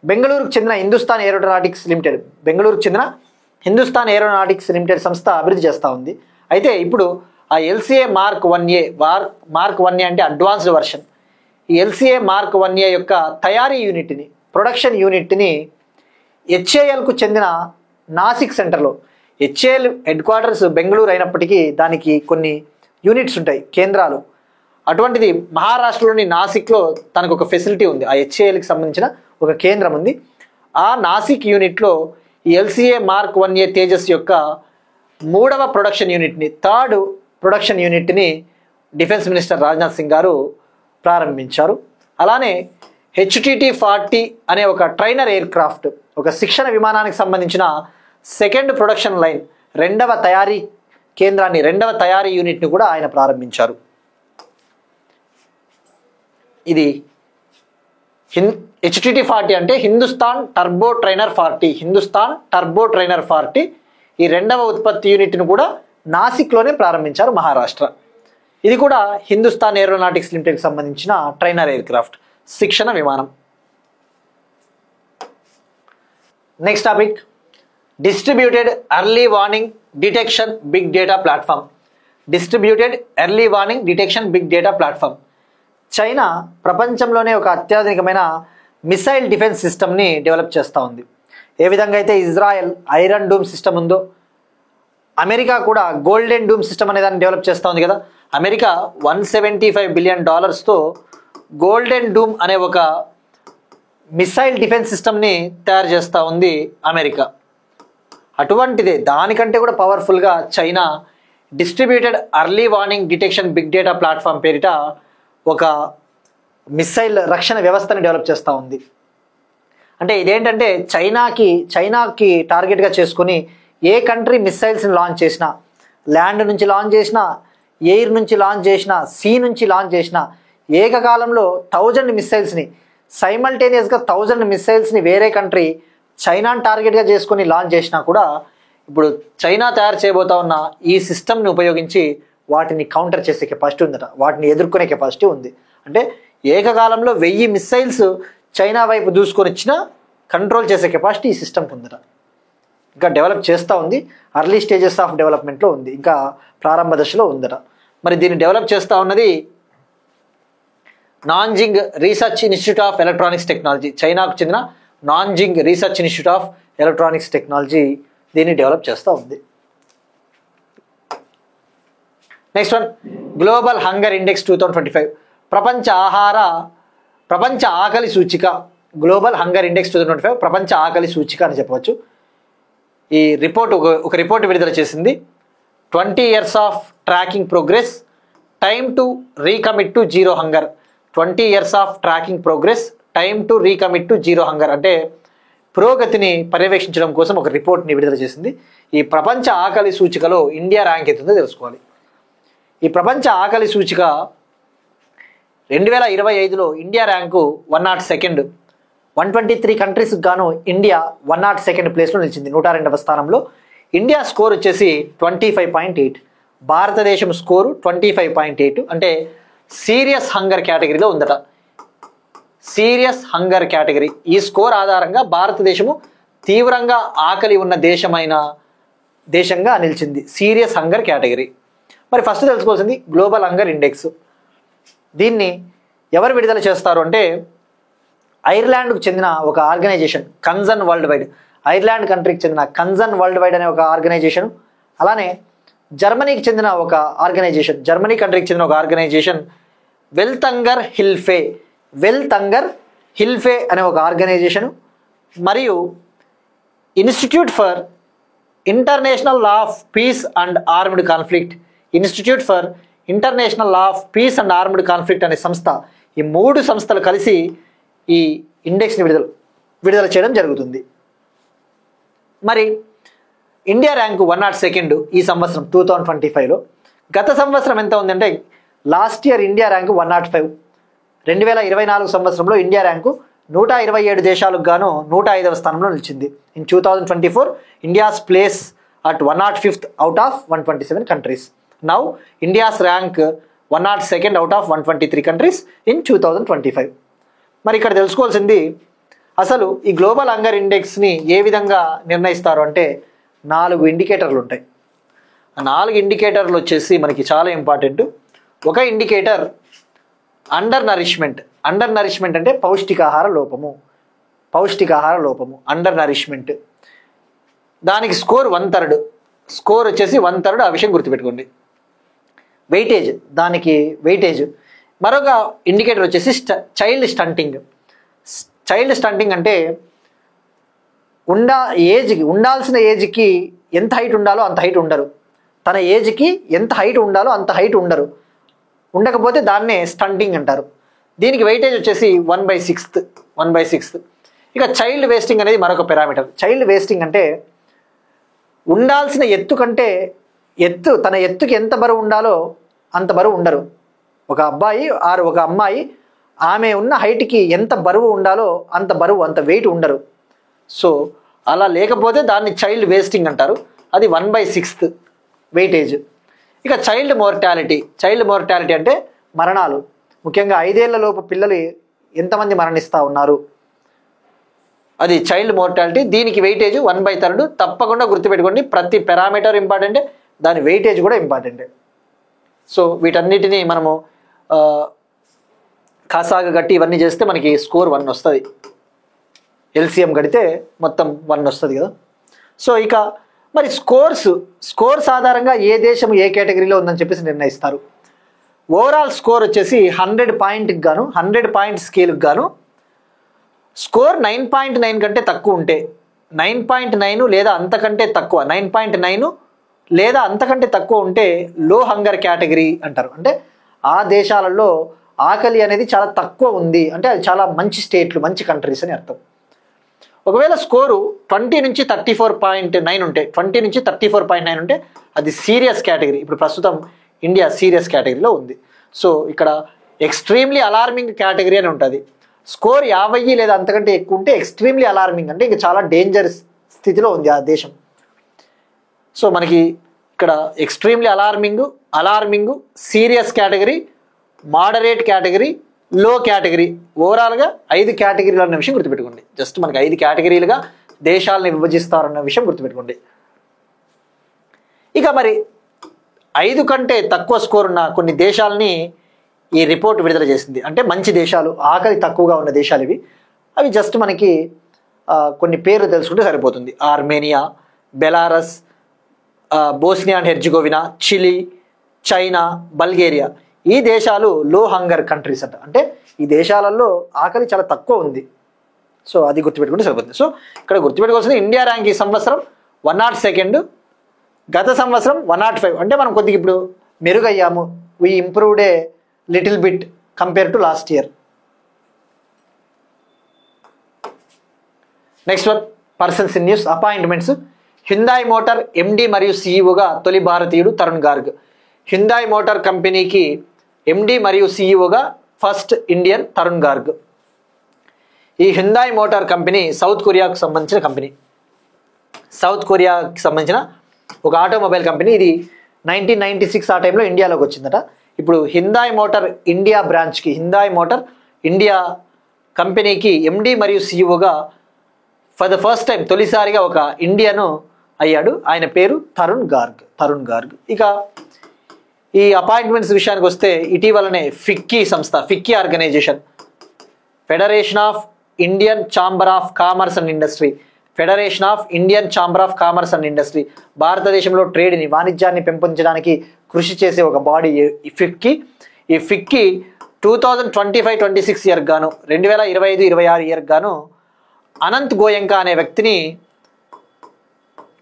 బెంగళూరుకు చెందిన హిందుస్థాన్ ఏరోనాటిక్స్ లిమిటెడ్ సంస్థ అభివృద్ధి చేస్తూ ఉంది. అయితే ఇప్పుడు ఆ LCA Mark 1A అంటే అడ్వాన్స్డ్ వర్షన్. ఈ LCA Mark 1A యొక్క తయారీ యూనిట్ని, ప్రొడక్షన్ యూనిట్ని HALకు చెందిన నాసిక్ సెంటర్లో, HAL హెడ్ క్వార్టర్స్ బెంగళూరు అయినప్పటికీ దానికి కొన్ని యూనిట్స్ ఉంటాయి, కేంద్రాలు. అటువంటిది మహారాష్ట్రలోని నాసిక్లో తనకు ఒక ఫెసిలిటీ ఉంది. ఆ HALకి సంబంధించిన ఒక కేంద్రం ఉంది. ఆ నాసిక్ యూనిట్లో ఈ LCA Mark 1A తేజస్ యొక్క 3వ ప్రొడక్షన్ యూనిట్ని, 3rd ప్రొడక్షన్ యూనిట్ని డిఫెన్స్ మినిస్టర్ రాజ్నాథ్ సింగ్ గారు ప్రారంభించారు. అలానే HTT-40 అనే ఒక ట్రైనర్ ఎయిర్ క్రాఫ్ట్, ఒక శిక్షణ విమానానికి సంబంధించిన 2nd ప్రొడక్షన్ లైన్, 2వ తయారీ కేంద్రాన్ని, 2వ తయారీ యూనిట్ని కూడా ఆయన ప్రారంభించారు. ఇది HTT-40 అంటే హిందుస్థాన్ టర్బో ట్రైనర్ 40. ఈ 2వ ఉత్పత్తి యూనిట్ను కూడా నాసిక్లోనే ప్రారంభించారు మహారాష్ట్ర. ఇది కూడా హిందుస్థాన్ ఏరోనాటిక్స్ లిమిటెడ్కి సంబంధించిన ట్రైనర్ ఎయిర్ క్రాఫ్ట్, శిక్షణ విమానం. Next topic, distributed early warning detection big data platform. Distributed early warning detection big data platform. China ప్రపంచంలోనే ఒక అత్యాధునికమైన మిసైల్ డిఫెన్స్ సిస్టమ్ని డెవలప్ చేస్తూ ఉంది. ఏ విధంగా అయితే ఇజ్రాయెల్ ఐరన్ డూమ్ సిస్టమ్ ఉందో, అమెరికా కూడా గోల్డెన్ డూమ్ సిస్టమ్ అనే దాన్ని డెవలప్ చేస్తూ ఉంది కదా. అమెరికా $175 బిలియన్ గోల్డెన్ డూమ్ అనే ఒక మిసైల్ డిఫెన్స్ సిస్టమ్ని తయారు చేస్తూ ఉంది అమెరికా. అటువంటిదే దానికంటే కూడా పవర్ఫుల్గా China distributed early warning detection big data platform పేరిట ఒక మిసైల్ రక్షణ వ్యవస్థని డెవలప్ చేస్తూ ఉంది. అంటే ఇదేంటంటే చైనాకి టార్గెట్గా చేసుకొని ఏ కంట్రీ మిసైల్స్ని లాంచ్ చేసినా, ల్యాండ్ నుంచి లాంచ్ చేసినా, ఎయిర్ నుంచి లాంచ్ చేసినా, సీ నుంచి లాంచ్ చేసినా, ఏకకాలంలో 1000 మిసైల్స్ని సైమల్టేనియస్గా 1000 మిసైల్స్ని వేరే కంట్రీ చైనాని టార్గెట్గా చేసుకొని లాంచ్ చేసినా కూడా ఇప్పుడు చైనా తయారు చేయబోతా ఉన్న ఈ సిస్టమ్ని ఉపయోగించి వాటిని కౌంటర్ చేసే కెపాసిటీ ఉందట, వాటిని ఎదుర్కొనే కెపాసిటీ ఉంది. అంటే ఏకకాలంలో 1000 మిసైల్స్ చైనా వైపు దూసుకొని వచ్చినా కంట్రోల్ చేసే కెపాసిటీ ఈ సిస్టమ్కి ఉందట. ఇంకా డెవలప్ చేస్తూ ఉంది, అర్లీ స్టేజెస్ ఆఫ్ డెవలప్మెంట్లో ఉంది, ఇంకా ప్రారంభ దశలో ఉందట. మరి దీన్ని డెవలప్ చేస్తూ ఉన్నది Nanjing research institute of electronics technology. చైనాకు చెందిన Nanjing research institute of electronics technology దీన్ని డెవలప్ చేస్తూ ఉంది. Next one, global hunger index 2025. ప్రపంచ ఆకలి సూచిక. గ్లోబల్ హంగర్ ఇండెక్స్ 2025 ప్రపంచ ఆకలి సూచిక అని చెప్పవచ్చు. ఈ రిపోర్ట్ ఒక రిపోర్ట్ విడుదల చేసింది. 20 years of tracking progress, time to recommit to zero hunger. 20 years of tracking progress, time to recommit to zero hunger అంటే పురోగతిని పర్యవేక్షించడం కోసం ఒక రిపోర్ట్ని విడుదల చేసింది. ఈ ప్రపంచ ఆకలి సూచికలో ఇండియా ర్యాంక్ ఎంతుందో తెలుసుకోవాలి. ఈ ప్రపంచ ఆకలి సూచిక 2025లో ఇండియా ర్యాంకు 102. 123 కంట్రీస్కి గాను ఇండియా 102nd ప్లేస్లో నిలిచింది, 102వ స్థానంలో. ఇండియా స్కోర్ వచ్చేసి 25.8, భారతదేశం స్కోరు 25.8. అంటే సీరియస్ హంగర్ కేటగిరీలో ఉందట. Serious hunger category. ఈ స్కోర్ ఆధారంగా భారతదేశము తీవ్రంగా ఆకలి ఉన్న దేశంగా నిలిచింది, సీరియస్ హంగర్ కేటగిరీ. మరి ఫస్ట్ తెలుసుకోవాల్సింది గ్లోబల్ హంగర్ ఇండెక్స్. దీన్ని ఎవరు విడుదల చేస్తారు అంటే ఐర్లాండ్కు చెందిన ఒక organisation, Concern Worldwide. Ireland కంట్రీకి చెందిన కన్సర్న్ వరల్డ్ వైడ్ అనే ఒక ఆర్గనైజేషన్, అలానే జర్మనీకి చెందిన ఒక ఆర్గనైజేషన్, జర్మనీ కంట్రీకి చెందిన ఒక ఆర్గనైజేషన్ వెల్తంగర్ హిల్ఫే అనే ఒక ఆర్గనైజేషన్, మరియు institute for international law of piece and armed conflict. Institute for international law of piece and armed conflict అనే సంస్థ, ఈ 3 సంస్థలు కలిసి ఈ ఇండెక్స్ని విడుదల చేయడం జరుగుతుంది. మరి ఇండియా ర్యాంకు 102 ఈ సంవత్సరం 2025లో. గత సంవత్సరం ఎంత ఉందంటే లాస్ట్ ఇయర్ ఇండియా ర్యాంకు 105. 2024 సంవత్సరంలో ఇండియా ర్యాంకు 127 దేశాలకు గాను 105వ స్థానంలో నిలిచింది. In 2024 India's place at 105th out of 127 countries. Now India's rank 102nd out of 123 countries in 2025. మరి ఇక్కడ తెలుసుకోవాల్సింది అసలు ఈ గ్లోబల్ హంగర్ ఇండెక్స్ని ఏ విధంగా నిర్ణయిస్తారు అంటే 4 ఇండికేటర్లు ఉంటాయి. ఆ 4 ఇండికేటర్లు వచ్చేసి మనకి చాలా ఇంపార్టెంట్. ఒక indicator under nourishment. Under nourishment అంటే పౌష్టికాహార లోపము. Under nourishment. దానికి స్కోర్ 1/3. స్కోర్ వచ్చేసి 1/3. ఆ విషయం గుర్తుపెట్టుకోండి. వెయిటేజ్, దానికి వెయిటేజ్. మరొక ఇండికేటర్ వచ్చేసి చైల్డ్ స్టంటింగ్. చైల్డ్ స్టంటింగ్ అంటే ఉండాల్సిన ఏజ్కి ఎంత హైట్ ఉండాలో అంత హైట్ ఉండరు, తన ఏజ్కి ఎంత హైట్ ఉండాలో అంత హైట్ ఉండకపోతే దాన్నే స్టంటింగ్ అంటారు. దీనికి వెయిటేజ్ వచ్చేసి 1/6. ఇక చైల్డ్ వేస్టింగ్ అనేది మరొక పారామీటర్. చైల్డ్ వేస్టింగ్ అంటే ఉండాల్సిన ఎత్తు కంటే తన ఎత్తుకి ఎంత బరువు ఉండాలో అంత బరువు ఉండరు. ఒక అబ్బాయి ఆర్ ఒక అమ్మాయి ఆమె ఉన్న హైట్కి ఎంత బరువు ఉండాలో అంత వెయిట్ ఉండరు. సో అలా లేకపోతే దాన్ని చైల్డ్ వేస్టింగ్ అంటారు. అది 1/6 వెయిటేజ్. ఇక చైల్డ్ మోర్టాలిటీ అంటే మరణాలు. ముఖ్యంగా 5 ఏళ్ల లోపు పిల్లలు ఎంతమంది మరణిస్తూ ఉన్నారు, అది చైల్డ్ మోర్టాలిటీ. దీనికి వెయిటేజ్ 1/3. తప్పకుండా గుర్తుపెట్టుకోండి, ప్రతి పారామీటర్ ఇంపార్టెంటే, దాని వెయిటేజ్ కూడా ఇంపార్టెంటే. సో వీటన్నిటిని మనము కాసాగా గట్టి ఇవన్నీ చేస్తే మనకి స్కోర్ 1 వస్తుంది. ఎల్సిఎం కడితే మొత్తం 1 వస్తుంది కదా. సో ఇక మరి స్కోర్స్ ఆధారంగా ఏ దేశం ఏ కేటగిరీలో ఉందని చెప్పేసి నిర్ణయిస్తారు. ఓవరాల్ స్కోర్ వచ్చేసి 100 పాయింట్కి గాను 100 పాయింట్ స్కేల్కి గాను స్కోర్ 9.9 కంటే తక్కువ ఉంటే 9.9 లేదా అంతకంటే తక్కువ 9.9 లేదా అంతకంటే తక్కువ ఉంటే లో హంగర్ కేటగిరీ అంటారు. అంటే ఆ దేశాలలో ఆకలి అనేది చాలా తక్కువ ఉంది అంటే అది చాలా మంచి స్టేట్లు, మంచి కంట్రీస్ అని అర్థం. ఒకవేళ స్కోరు 20 నుంచి 34.9 ఉంటే 20 నుంచి 34.9 ఉంటే అది సీరియస్ కేటగిరీ. ఇప్పుడు ప్రస్తుతం ఇండియా సీరియస్ కేటగిరీలో ఉంది. సో ఇక్కడ ఎక్స్ట్రీమ్లీ అలార్మింగ్ కేటగిరీ అని ఉంటుంది. స్కోర్ 50 లేదా అంతకంటే ఎక్కువ ఉంటే ఎక్స్ట్రీమ్లీ అలార్మింగ్ అంటే ఇంకా చాలా డేంజర్ స్థితిలో ఉంది ఆ దేశం. సో మనకి ఇక్కడ extremely alarming, serious category, moderate category, లో కేటగిరీ, ఓవరాల్గా 5 కేటగిరీలు అన్న విషయం గుర్తుపెట్టుకోండి. జస్ట్ మనకి 5 కేటగిరీలుగా దేశాలని విభజిస్తారన్న విషయం గుర్తుపెట్టుకోండి. ఇక మరి 5 కంటే తక్కువ స్కోర్ ఉన్న కొన్ని దేశాలని ఈ రిపోర్ట్ విడుదల చేసింది. అంటే మంచి దేశాలు, ఆకలి తక్కువగా ఉన్న దేశాలు ఇవి. అవి జస్ట్ మనకి కొన్ని పేర్లు తెలుసుకుంటే సరిపోతుంది. Armenia, Belarus, Bosnia and Herzegovina, Chile, China, Bulgaria. ఈ దేశాలు లో హంగర్ కంట్రీస్ అంట. అంటే ఈ దేశాలలో ఆకలి చాలా తక్కువ ఉంది. సో అది గుర్తుపెట్టుకుంటే సరిపోతుంది. సో ఇక్కడ గుర్తుపెట్టుకోవాల్సింది ఇండియా ర్యాంక్ ఈ సంవత్సరం 102, గత సంవత్సరం 105. అంటే మనం కొద్దిగా ఇప్పుడు మెరుగయ్యాము. We improved a little bit compare to last year. Next one persons in news. Appointments. Hyundai motor MD మరియు సిఇఓగా తొలి భారతీయుడు తరుణ్ గార్గ్. హ్యుందాయ్ మోటార్ కంపెనీకి ఎండి మరియు సిఇఓగా ఫస్ట్ ఇండియన్ తరుణ్ గార్గ్. ఈ హ్యుందాయ్ మోటార్ కంపెనీ సౌత్ కొరియాకు సంబంధించిన కంపెనీ. సౌత్ కొరియాకి సంబంధించిన ఒక ఆటోమొబైల్ కంపెనీ. ఇది 1996 ఆ టైంలో ఇండియాలోకి వచ్చిందట. ఇప్పుడు హ్యుందాయ్ మోటార్ ఇండియా బ్రాంచ్కి, హ్యుందాయ్ మోటార్ ఇండియా కంపెనీకి ఎండి మరియు సిఇఓగా ఫర్ ద ఫస్ట్ టైం తొలిసారిగా ఒక ఇండియను అయ్యాడు. ఆయన పేరు తరుణ్ గార్గ్. ఇక ఈ అపాయింట్మెంట్స్ విషయానికి వస్తే ఇటీవలనే ఫిక్కీ సంస్థ, FICCI organisation, Federation of Indian Chamber of Commerce and Industry, Federation of Indian Chamber of Commerce and Industry, భారతదేశంలో ట్రేడ్ని, వాణిజ్యాన్ని పెంపొందించడానికి కృషి చేసే ఒక బాడీ ఫిక్కీ. ఈ ఫిక్కీ 2025-26 ఇయర్ గాను 2025-26 ఇయర్ గాను అనంత్ గోయంకా అనే వ్యక్తిని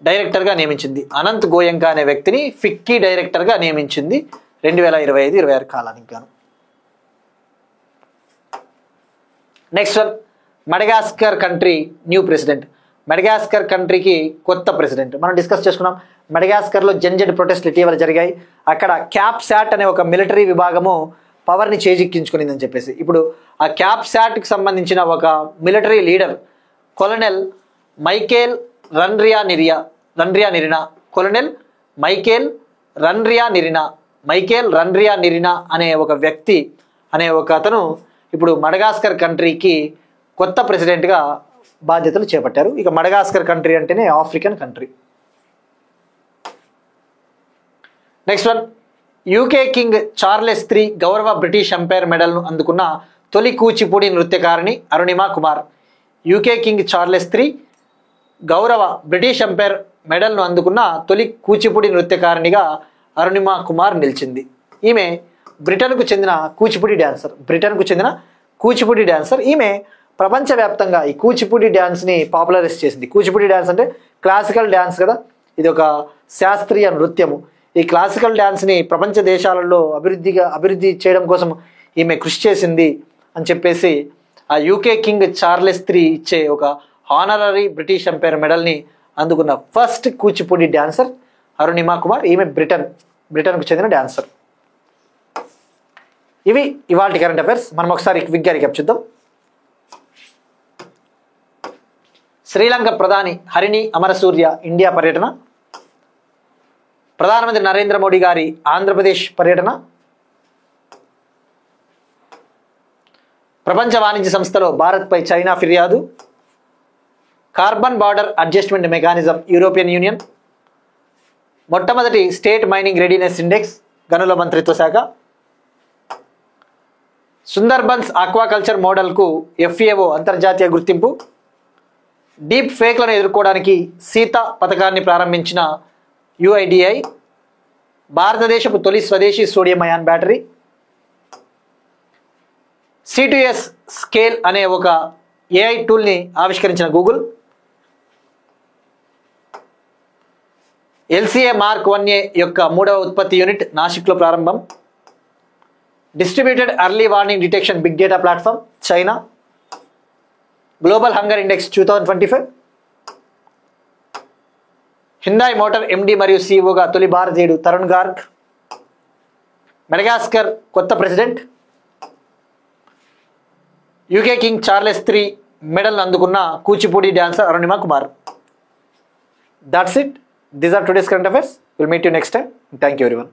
డైరెక్టర్గా నియమించింది. అనంత్ గోయంకా అనే వ్యక్తిని ఫిక్కీ డైరెక్టర్గా నియమించింది 2025-26 కాలానికి గాను. Next one Madagascar country new president. Madagascar కంట్రీకి కొత్త ప్రెసిడెంట్. మనం డిస్కస్ చేసుకున్నాం. మడగాస్కర్లో జెన్జెడ్ ప్రొటెస్ట్లు ఇటీవల జరిగాయి. అక్కడ క్యాప్సాట్ అనే ఒక మిలిటరీ విభాగము పవర్ని చేజిక్కించుకునిందని చెప్పేసి ఇప్పుడు ఆ క్యాప్సాట్కి సంబంధించిన ఒక మిలిటరీ లీడర్ కొలనెల్ మైకేల్ రన్రియా నిరినా, కొలనెల్ మైకేల్ రన్రియా నిరినా అనే ఒక వ్యక్తి, అనే ఒక అతను ఇప్పుడు మడగాస్కర్ కంట్రీకి కొత్త ప్రెసిడెంట్గా బాధ్యతలు చేపట్టారు. ఇక మడగాస్కర్ కంట్రీ అంటేనే African country. Next one UK king Charles III గౌరవ బ్రిటిష్ ఎంపైర్ మెడల్ను అందుకున్న తొలి కూచిపూడి నృత్యకారిణి Arunima Kumar. UK king Charles III గౌరవ బ్రిటిష్ ఎంపైర్ మెడల్ను అందుకున్న తొలి కూచిపూడి నృత్యకారిణిగా అరుణిమా కుమార్ నిలిచింది. ఈమె బ్రిటన్కు చెందిన కూచిపూడి డ్యాన్సర్. ఈమె ప్రపంచవ్యాప్తంగా ఈ కూచిపూడి డ్యాన్స్ని పాపులరైజ్ చేసింది. కూచిపూడి డ్యాన్స్ అంటే క్లాసికల్ డ్యాన్స్ కదా, ఇది ఒక శాస్త్రీయ నృత్యము. ఈ క్లాసికల్ డ్యాన్స్ని ప్రపంచ దేశాలలో అభివృద్ధి చేయడం కోసం ఈమె కృషి చేసింది అని చెప్పేసి ఆ యూకే కింగ్ చార్లెస్ III ఇచ్చే ఒక హానరరీ బ్రిటిష్ ఎంపైర్ మెడల్ని అందుకున్న ఫస్ట్ కూచిపూడి డ్యాన్సర్ అరుణిమా కుమార్. ఈమె బ్రిటన్కు చెందిన డ్యాన్సర్. ఇవి ఇవాల్టి కరెంట్ అఫైర్స్. మనం ఒకసారి క్విక్గా రీక్యాప్ చూద్దాం. శ్రీలంక ప్రధాని హరిణి అమరసూర్య ఇండియా పర్యటన, ప్రధానమంత్రి నరేంద్ర మోడీ గారి ఆంధ్రప్రదేశ్ పర్యటన, ప్రపంచ వాణిజ్య సంస్థలో భారత్పై చైనా ఫిర్యాదు, carbon border adjustment mechanism European union. మొట్టమొదటి స్టేట్ మైనింగ్ రెడీనెస్ ఇండెక్స్ గనుల మంత్రిత్వ శాఖ. సుందర్బన్స్ ఆక్వాకల్చర్ మోడల్కు FAO అంతర్జాతీయ గుర్తింపు. డీప్ ఫేక్లను ఎదుర్కోవడానికి సీత పథకాన్ని ప్రారంభించిన UIDAI. భారతదేశపు తొలి స్వదేశీ sodium ion battery. C2S scale అనే ఒక AI టూల్ని ఆవిష్కరించిన గూగుల్. LCA Mark 1A యొక్క 3వ ఉత్పత్తి యూనిట్ నాసిక్లో ప్రారంభం. Distributed early warning detection big data platform China. Global hunger index 2025. Hyundai motor MD మరియు CEOగా తొలి భారతీయుడు తరుణ్ గార్గ్. మెడగాస్కర్ కొత్త ప్రెసిడెంట్. UK king Charles III medal అందుకున్న Kuchipudi dancer Arunima Kumar. That's it. These are today's current affairs. We'll meet you next time. Thank you everyone.